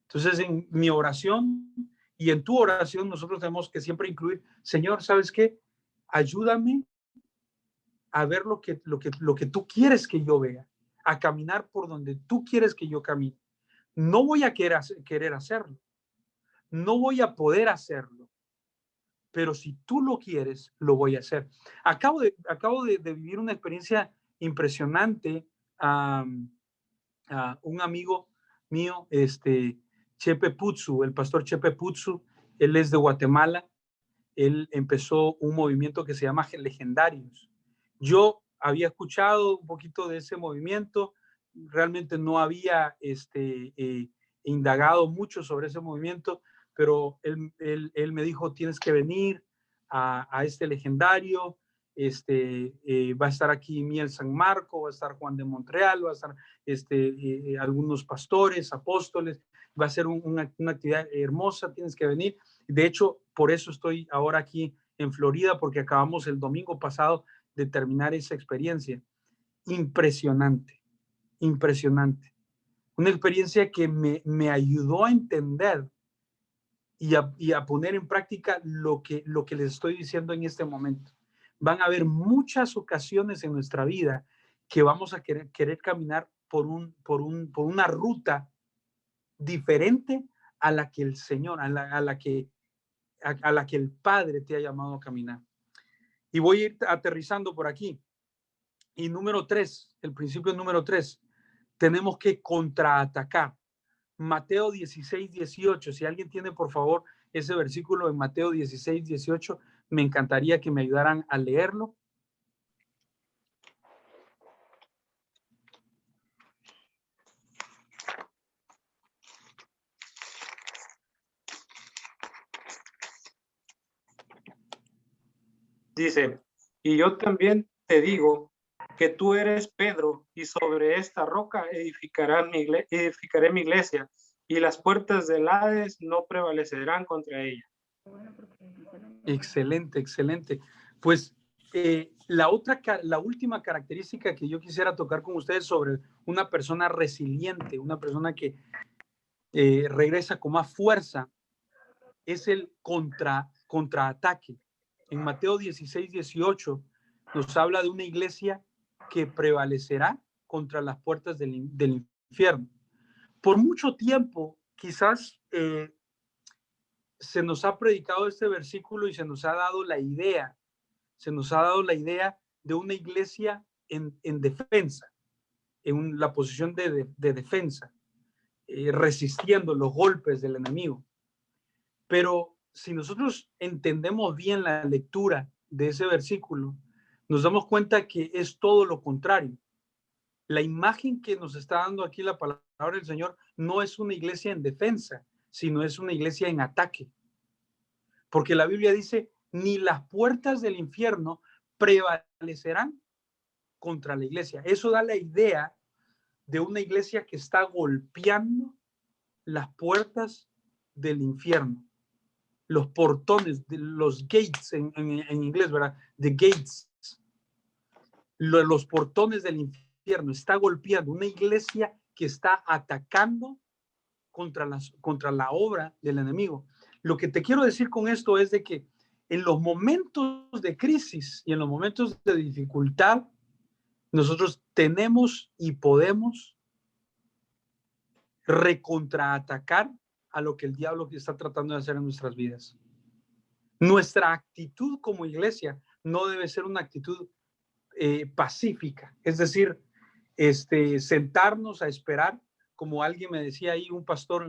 Entonces, en mi oración y en tu oración, nosotros tenemos que siempre incluir, Señor, ¿sabes qué? Ayúdame a ver lo que tú quieres que yo vea, a caminar por donde tú quieres que yo camine. No voy a querer hacerlo, no voy a poder hacerlo, pero si tú lo quieres, lo voy a hacer. Acabo de vivir una experiencia impresionante. Un amigo mío, Chepe Putsu, el pastor Chepe Putsu, él es de Guatemala. Él empezó un movimiento que se llama Legendarios. Yo había escuchado un poquito de ese movimiento, realmente no había indagado mucho sobre ese movimiento, pero él me dijo, tienes que venir a este legendario, Va a estar aquí Miel San Marco, va a estar Juan de Montreal, va a estar algunos pastores, apóstoles. Va a ser una actividad hermosa, tienes que venir. De hecho, por eso estoy ahora aquí en Florida, porque acabamos el domingo pasado de terminar esa experiencia. Impresionante, impresionante. Una experiencia que me ayudó a entender y a poner en práctica lo que les estoy diciendo en este momento. Van a haber muchas ocasiones en nuestra vida que vamos a querer caminar por una ruta diferente a la que el Señor, a la que el Padre te ha llamado a caminar. Y voy a ir aterrizando por aquí. Y número 3, el principio número 3, tenemos que contraatacar. Mateo 16, 18. Si alguien tiene, por favor, ese versículo en Mateo 16, 18, me encantaría que me ayudaran a leerlo. Dice, y yo también te digo que tú eres Pedro, y sobre esta roca edificaré mi iglesia, y las puertas del Hades no prevalecerán contra ella. Excelente, excelente. Pues la última característica que yo quisiera tocar con ustedes sobre una persona resiliente, una persona que regresa con más fuerza, es el contraataque. En Mateo 16, 18 nos habla de una iglesia que prevalecerá contra las puertas del infierno. Por mucho tiempo, quizás se nos ha predicado este versículo y se nos ha dado la idea de una iglesia en defensa, en la posición de defensa, resistiendo los golpes del enemigo. Pero si nosotros entendemos bien la lectura de ese versículo, nos damos cuenta que es todo lo contrario. La imagen que nos está dando aquí la palabra del Señor no es una iglesia en defensa, sino es una iglesia en ataque. Porque la Biblia dice, ni las puertas del infierno prevalecerán contra la iglesia. Eso da la idea de una iglesia que está golpeando las puertas del infierno. Los portones, los gates en inglés, ¿verdad? The gates. Los portones del infierno. Está golpeando una iglesia que está atacando contra la obra del enemigo. Lo que te quiero decir con esto es de que en los momentos de crisis y en los momentos de dificultad, nosotros tenemos y podemos recontraatacar a lo que el diablo está tratando de hacer en nuestras vidas. Nuestra actitud como iglesia no debe ser una actitud pacífica, es decir, sentarnos a esperar, como alguien me decía ahí, un pastor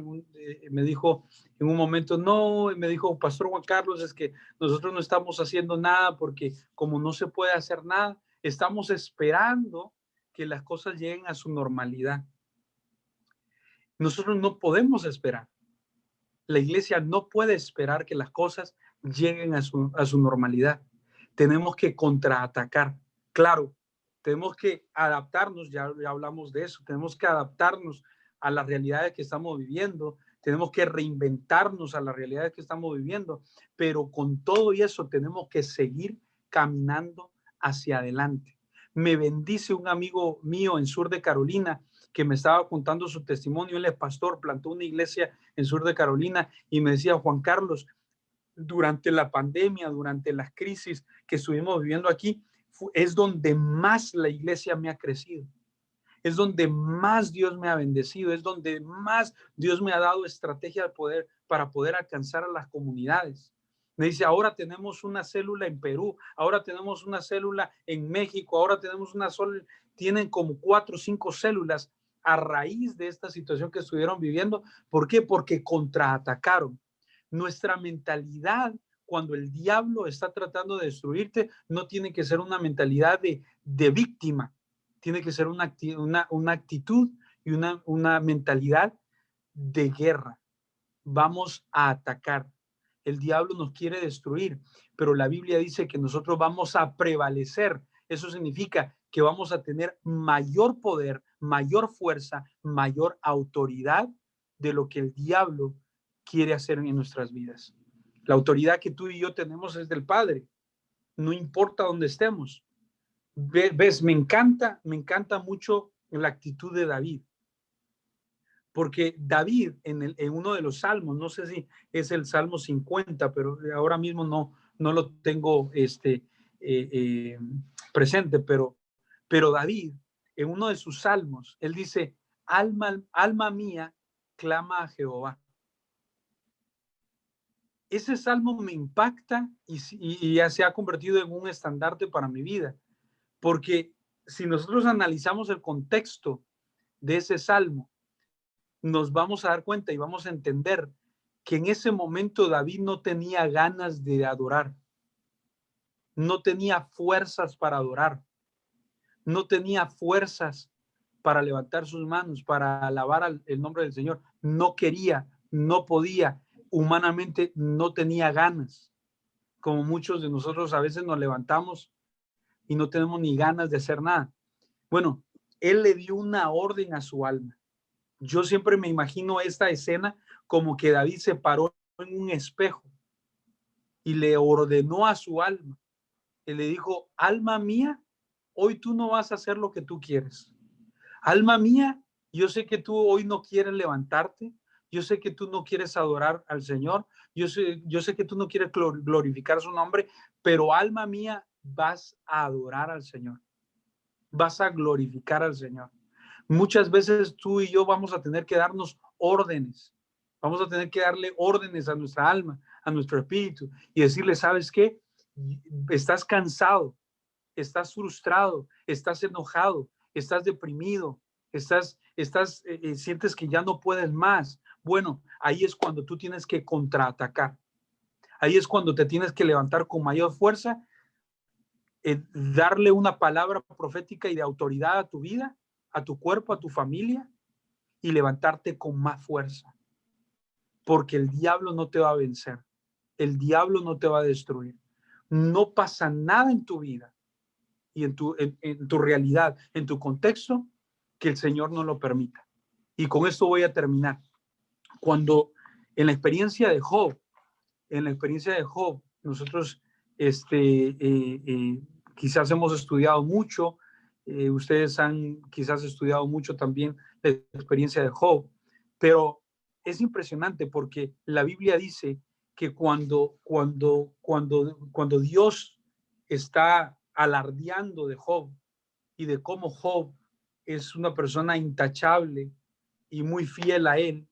me dijo en un momento, no, me dijo, Pastor Juan Carlos, es que nosotros no estamos haciendo nada porque como no se puede hacer nada, estamos esperando que las cosas lleguen a su normalidad. Nosotros no podemos esperar. La iglesia no puede esperar que las cosas lleguen a su normalidad. Tenemos que contraatacar. Claro, tenemos que adaptarnos, ya hablamos de eso, tenemos que adaptarnos a las realidades que estamos viviendo, tenemos que reinventarnos a las realidades que estamos viviendo, pero con todo y eso tenemos que seguir caminando hacia adelante. Me bendice un amigo mío en Sur de Carolina que me estaba contando su testimonio. Él es pastor, plantó una iglesia en Sur de Carolina y me decía, Juan Carlos, durante la pandemia, durante las crisis que estuvimos viviendo aquí, es donde más la iglesia me ha crecido. Es donde más Dios me ha bendecido, es donde más Dios me ha dado estrategia para poder alcanzar a las comunidades. Me dice, ahora tenemos una célula en Perú, ahora tenemos una célula en México, ahora tenemos tienen como 4 o 5 células a raíz de esta situación que estuvieron viviendo. ¿Por qué? Porque contraatacaron. Nuestra mentalidad cuando el diablo está tratando de destruirte no tiene que ser una mentalidad de víctima, tiene que ser una actitud y una mentalidad de guerra. Vamos a atacar. el diablo nos quiere destruir, pero la Biblia dice que nosotros vamos a prevalecer. Eso significa que vamos a tener mayor poder, mayor fuerza, mayor autoridad de lo que el diablo quiere hacer en nuestras vidas. La autoridad que tú y yo tenemos es del Padre, no importa dónde estemos. ¿Ves? Me encanta mucho la actitud de David, porque David en uno de los salmos, no sé si es el Salmo 50, pero ahora mismo no lo tengo presente, pero David en uno de sus salmos, él dice, alma mía, clama a Jehová. Ese salmo me impacta y ya se ha convertido en un estandarte para mi vida, porque si nosotros analizamos el contexto de ese salmo, nos vamos a dar cuenta y vamos a entender que en ese momento David no tenía ganas de adorar, no tenía fuerzas para adorar, no tenía fuerzas para levantar sus manos, para alabar el nombre del Señor. No quería, no podía, humanamente no tenía ganas. Como muchos de nosotros a veces nos levantamos y no tenemos ni ganas de hacer nada. Bueno, él le dio una orden a su alma. Yo siempre me imagino esta escena como que David se paró en un espejo y le ordenó a su alma. Y le dijo, alma mía, hoy tú no vas a hacer lo que tú quieres. Alma mía, yo sé que tú hoy no quieres levantarte. Yo sé que tú no quieres adorar al Señor. Yo sé que tú no quieres glorificar su nombre, pero alma mía, vas a adorar al Señor. Vas a glorificar al Señor. Muchas veces tú y yo vamos a tener que darnos órdenes. Vamos a tener que darle órdenes a nuestra alma, a nuestro espíritu y decirle, ¿sabes qué? Estás cansado, estás frustrado, estás enojado, estás deprimido, sientes que ya no puedes más. Bueno, ahí es cuando tú tienes que contraatacar. Ahí es cuando te tienes que levantar con mayor fuerza, darle una palabra profética y de autoridad a tu vida, a tu cuerpo, a tu familia y levantarte con más fuerza. Porque el diablo no te va a vencer. El diablo no te va a destruir. No pasa nada en tu vida y en tu realidad, en tu contexto, que el Señor no lo permita. Y con esto voy a terminar. Cuando en la experiencia de Job, nosotros quizás hemos estudiado mucho, ustedes han quizás estudiado mucho también la experiencia de Job, pero es impresionante porque la Biblia dice que cuando Dios está alardeando de Job y de cómo Job es una persona intachable y muy fiel a él,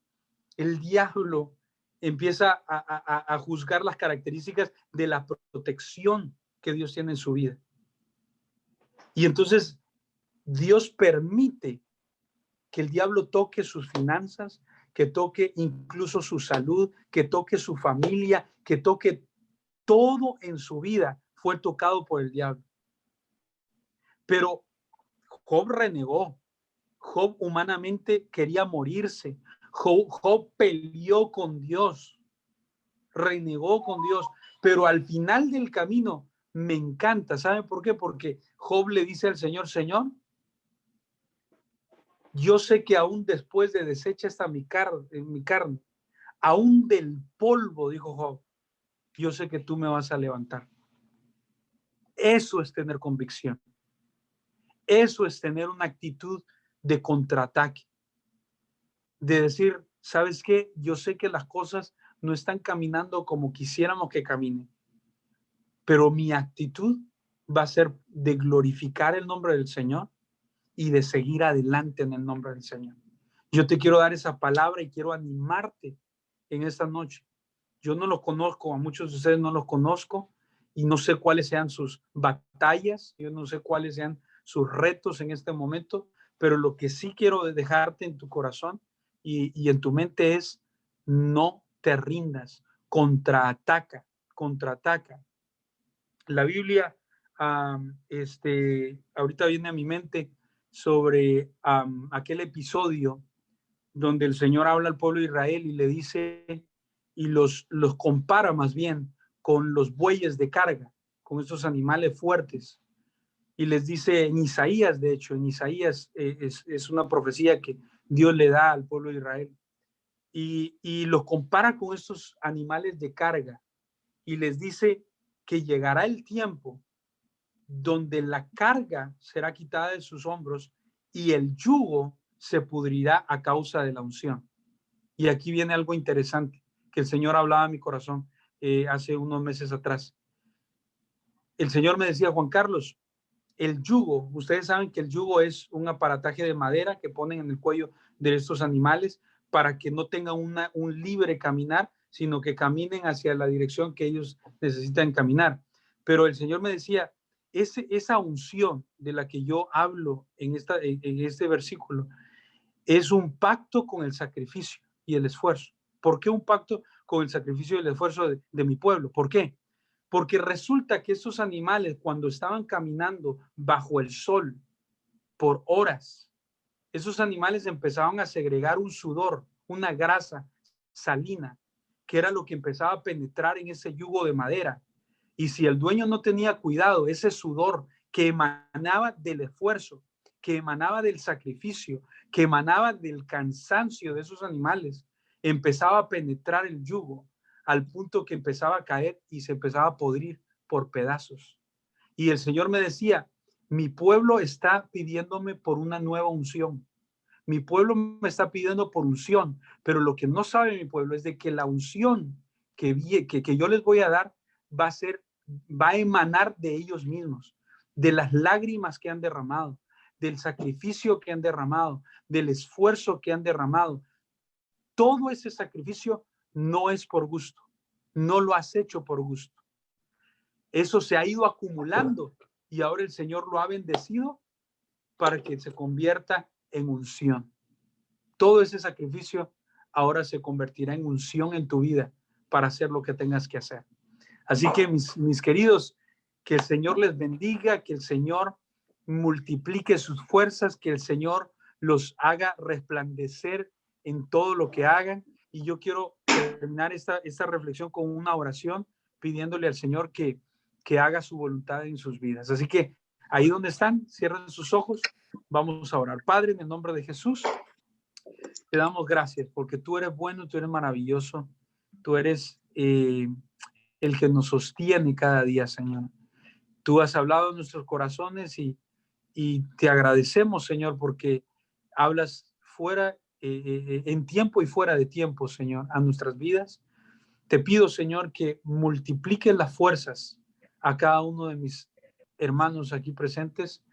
el diablo empieza a juzgar las características de la protección que Dios tiene en su vida. Y entonces Dios permite que el diablo toque sus finanzas, que toque incluso su salud, que toque su familia, que toque todo en su vida. Fue tocado por el diablo. Pero Job renegó. Job humanamente quería morirse. Job peleó con Dios, renegó con Dios, pero al final del camino me encanta. ¿Saben por qué? Porque Job le dice al Señor, Señor, yo sé que aún después de deshecha está mi carne, aún del polvo, dijo Job, yo sé que tú me vas a levantar. Eso es tener convicción. Eso es tener una actitud de contraataque, de decir, ¿sabes qué? Yo sé que las cosas no están caminando como quisiéramos que caminen, pero mi actitud va a ser de glorificar el nombre del Señor y de seguir adelante en el nombre del Señor. Yo te quiero dar esa palabra y quiero animarte en esta noche. Yo no los conozco, a muchos de ustedes no los conozco y no sé cuáles sean sus batallas, yo no sé cuáles sean sus retos en este momento, pero lo que sí quiero dejarte en tu corazón y en tu mente es no te rindas, contraataca. La Biblia, ahorita viene a mi mente sobre aquel episodio donde el Señor habla al pueblo de Israel y le dice, los compara más bien con los bueyes de carga, con estos animales fuertes. Y les dice en Isaías, de hecho, en Isaías es una profecía que Dios le da al pueblo de Israel. Y los compara con estos animales de carga y les dice que llegará el tiempo donde la carga será quitada de sus hombros y el yugo se pudrirá a causa de la unción. Y aquí viene algo interesante que el Señor hablaba a mi corazón hace unos meses atrás. El Señor me decía, Juan Carlos, el yugo, ustedes saben que el yugo es un aparataje de madera que ponen en el cuello de estos animales para que no tengan un libre caminar, sino que caminen hacia la dirección que ellos necesitan caminar. Pero el Señor me decía, esa unción de la que yo hablo en este versículo es un pacto con el sacrificio y el esfuerzo. ¿Por qué un pacto con el sacrificio y el esfuerzo de mi pueblo? ¿Por qué? Porque resulta que estos animales, cuando estaban caminando bajo el sol por horas, esos animales empezaban a segregar un sudor, una grasa salina, que era lo que empezaba a penetrar en ese yugo de madera. Y si el dueño no tenía cuidado, ese sudor que emanaba del esfuerzo, que emanaba del sacrificio, que emanaba del cansancio de esos animales, empezaba a penetrar el yugo al punto que empezaba a caer y se empezaba a podrir por pedazos. Y el Señor me decía, mi pueblo está pidiéndome por una nueva unción. Mi pueblo me está pidiendo por unción, pero lo que no sabe mi pueblo es de que la unción que yo les voy a dar va a emanar de ellos mismos, de las lágrimas que han derramado, del sacrificio que han derramado, del esfuerzo que han derramado. Todo ese sacrificio no es por gusto, no lo has hecho por gusto. Eso se ha ido acumulando y ahora el Señor lo ha bendecido para que se convierta en unción. Todo ese sacrificio ahora se convertirá en unción en tu vida para hacer lo que tengas que hacer. Así que mis queridos, que el Señor les bendiga, que el Señor multiplique sus fuerzas, que el Señor los haga resplandecer en todo lo que hagan. Y yo quiero terminar esta reflexión con una oración pidiéndole al Señor que haga su voluntad en sus vidas. Así que ahí donde están, cierren sus ojos, vamos a orar. Padre, en el nombre de Jesús, te damos gracias porque tú eres bueno, tú eres maravilloso, tú eres el que nos sostiene cada día, Señor. Tú has hablado en nuestros corazones y te agradecemos, Señor, porque hablas fuera, en tiempo y fuera de tiempo, Señor, a nuestras vidas. Te pido, Señor, que multipliques las fuerzas a cada uno de mis hermanos aquí presentes,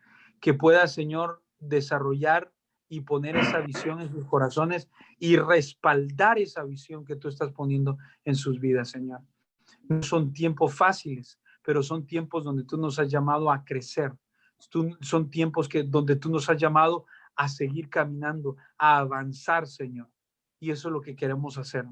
que pueda, Señor, desarrollar y poner esa visión en sus corazones y respaldar esa visión que tú estás poniendo en sus vidas, Señor. No son tiempos fáciles, pero son tiempos donde tú nos has llamado a crecer. Son tiempos donde tú nos has llamado a seguir caminando, a avanzar, Señor. Y eso es lo que queremos hacer.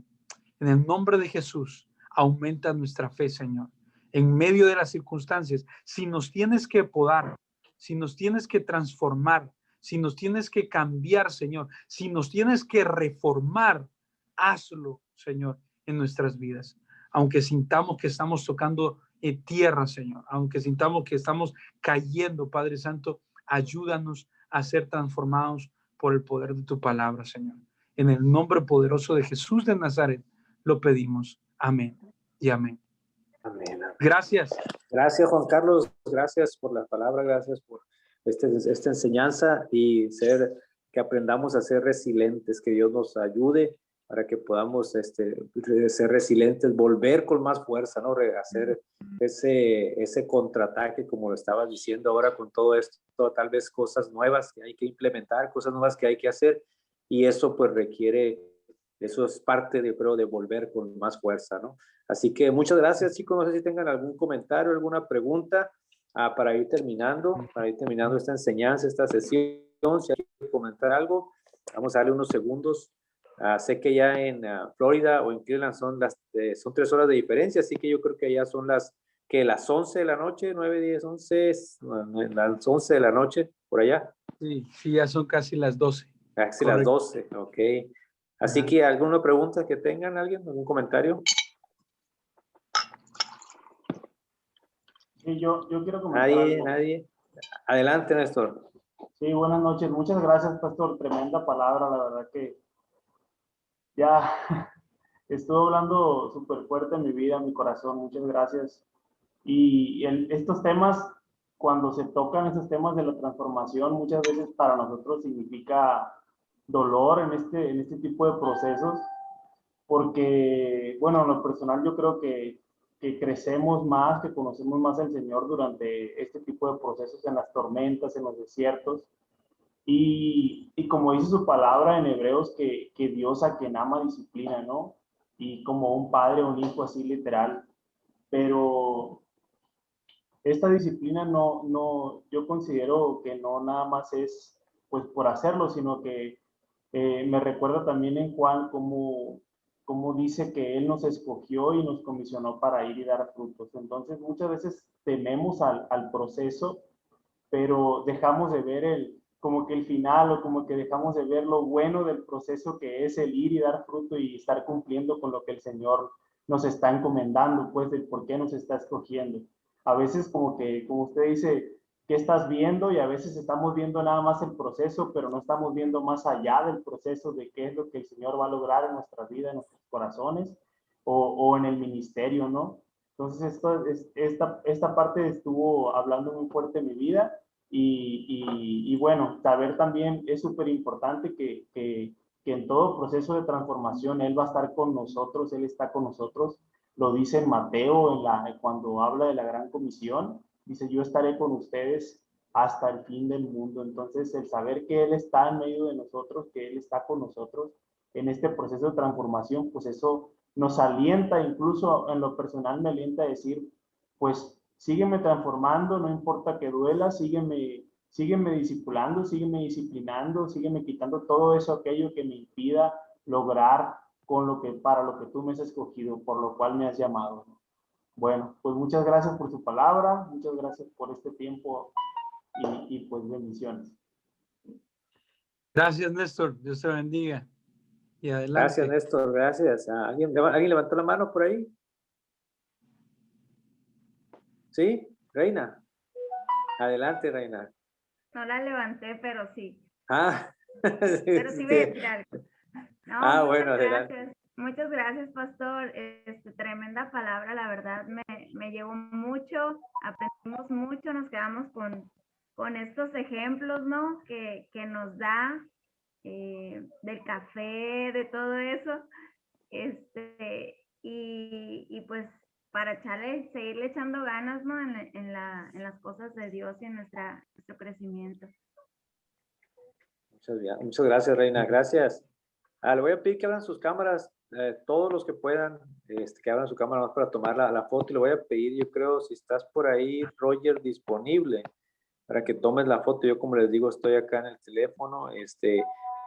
En el nombre de Jesús, aumenta nuestra fe, Señor. En medio de las circunstancias, si nos tienes que podar, si nos tienes que transformar, si nos tienes que cambiar, Señor, si nos tienes que reformar, hazlo, Señor, en nuestras vidas. Aunque sintamos que estamos tocando tierra, Señor, aunque sintamos que estamos cayendo, Padre Santo, ayúdanos a ser transformados por el poder de tu palabra, Señor. En el nombre poderoso de Jesús de Nazaret lo pedimos. Amén y amén. Amén. Gracias. Gracias, Juan Carlos. Gracias por la palabra. Gracias por esta enseñanza y que aprendamos a ser resilientes, que Dios nos ayude para que podamos ser resilientes, volver con más fuerza, ¿no? Hacer ese contraataque, como lo estabas diciendo ahora con todo esto, tal vez cosas nuevas que hay que implementar, cosas nuevas que hay que hacer, y eso pues eso es parte de volver con más fuerza, ¿no? Así que muchas gracias, chicos. No sé si tengan algún comentario, alguna pregunta para ir terminando esta enseñanza, esta sesión. Si hay que comentar algo, vamos a darle unos segundos. Sé que ya en Florida o en Cleveland son 3 horas de diferencia, así que yo creo que ya son las 11 de la noche, 9, 10, 11, las 11 de la noche, por allá. Sí, ya son casi las 12. Casi las 12, ok. Así que, ¿alguna pregunta que tengan alguien? ¿Algún comentario? Sí, yo quiero comentar algo. Nadie. Adelante, Néstor. Sí, buenas noches. Muchas gracias, pastor. Tremenda palabra, la verdad que ya estuvo hablando súper fuerte en mi vida, en mi corazón. Muchas gracias. Y estos temas, cuando se tocan esos temas de la transformación, muchas veces para nosotros significa dolor en este tipo de procesos, porque, bueno, en lo personal yo creo que crecemos más, que conocemos más al Señor durante este tipo de procesos, en las tormentas, en los desiertos. Y como dice su palabra en Hebreos, que Dios a quien ama disciplina, ¿no? Y como un padre o un hijo así literal. Pero esta disciplina yo considero que no nada más es pues por hacerlo, sino que me recuerda también en Juan cómo dice que Él nos escogió y nos comisionó para ir y dar frutos. Entonces muchas veces tememos al proceso, pero dejamos de ver como que el final, o como que dejamos de ver lo bueno del proceso, que es el ir y dar fruto y estar cumpliendo con lo que el Señor nos está encomendando, pues del por qué nos está escogiendo. A veces como usted dice, ¿qué estás viendo? Y a veces estamos viendo nada más el proceso, pero no estamos viendo más allá del proceso de qué es lo que el Señor va a lograr en nuestra vida, en nuestros corazones o en el ministerio, ¿no? Entonces, esta parte estuvo hablando muy fuerte en mi vida y bueno, saber también es súper importante que en todo proceso de transformación Él va a estar con nosotros, Él está con nosotros. Lo dice en Mateo, cuando habla de la gran comisión, dice, yo estaré con ustedes hasta el fin del mundo. Entonces, el saber que Él está en medio de nosotros, que Él está con nosotros en este proceso de transformación, pues eso nos alienta, incluso en lo personal me alienta a decir, pues sígueme transformando, no importa que duela, sígueme discipulando, sígueme disciplinando, sígueme quitando todo eso, aquello que me impida lograr para lo que tú me has escogido, por lo cual me has llamado. Bueno, pues muchas gracias por su palabra, muchas gracias por este tiempo y pues bendiciones. Gracias, Néstor. Dios te bendiga. Y adelante. Gracias, Néstor. Gracias. ¿Alguien levantó la mano por ahí? ¿Sí? Reina. Adelante, Reina. No la levanté, pero sí. Pero sí voy a decir algo. No, bueno, adelante. Gracias. Muchas gracias, pastor. Tremenda palabra, la verdad me llevó mucho, aprendimos mucho, nos quedamos con estos ejemplos, ¿no? Que nos da del café, de todo eso. Y pues para seguirle echando ganas, ¿no? En las cosas de Dios y en nuestro crecimiento. Muchas gracias, Reina. Gracias. Le voy a pedir que abran sus cámaras, todos los que puedan, que abran su cámara más para tomar la foto. Y le voy a pedir, yo creo, si estás por ahí, Roger, disponible para que tomes la foto. Yo, como les digo, estoy acá en el teléfono,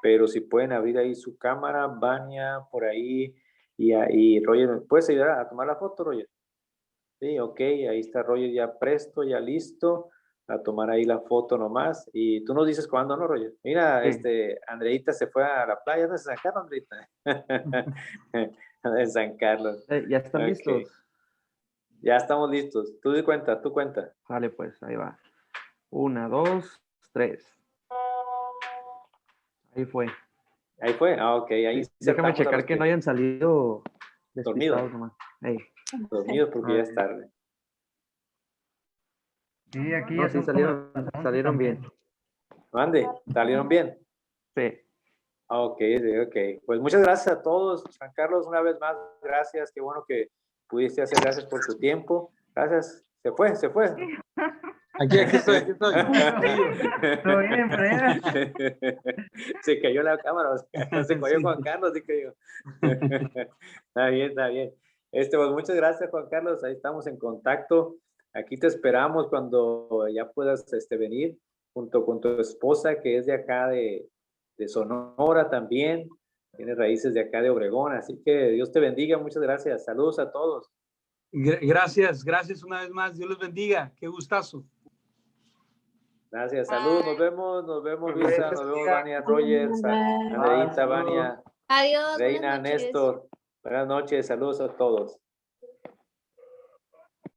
pero si pueden abrir ahí su cámara, Vania, por ahí, y Roger, ¿me puedes ayudar a tomar la foto, Roger? Sí, ok, ahí está Roger ya presto, ya listo a tomar ahí la foto nomás. Y tú nos dices cuándo, ¿no, Roger? Mira, Sí. Andreita se fue a la playa de San Carlos, Andreita. De San Carlos. ¿Ya están Ok. listos? Ya estamos listos. Tú cuenta. Vale, pues, ahí va. 1, 2, 3. Ahí fue. Ahí fue. Ok, ahí Sí, déjame insertamos a checar los que no hayan salido Dormido. despistados nomás. Ahí. dormidos porque ya es tarde. Sí, aquí No, ya sí, son como salieron bien. Mande, ¿salieron bien? Sí. Ok. Pues muchas gracias a todos. San Carlos, una vez más, gracias. Qué bueno que pudiste hacer. Gracias por tu tiempo. Gracias. Se fue. Aquí estoy. Todo bien, por allá. Se cayó la cámara. Se cayó Sí. Juan Carlos, se cayó. Está bien. Pues muchas gracias, Juan Carlos. Ahí estamos en contacto. Aquí te esperamos cuando ya puedas venir junto con tu esposa, que es de acá de Sonora también. Tiene raíces de acá de Obregón. Así que Dios te bendiga. Muchas gracias. Saludos a todos. Gracias una vez más. Dios los bendiga. Qué gustazo. Gracias, salud, nos vemos Luisa, nos vemos Vania, Roger, Andreita, Vania, Adiós. Reina, buenas noches. Néstor, buenas noches, saludos a todos.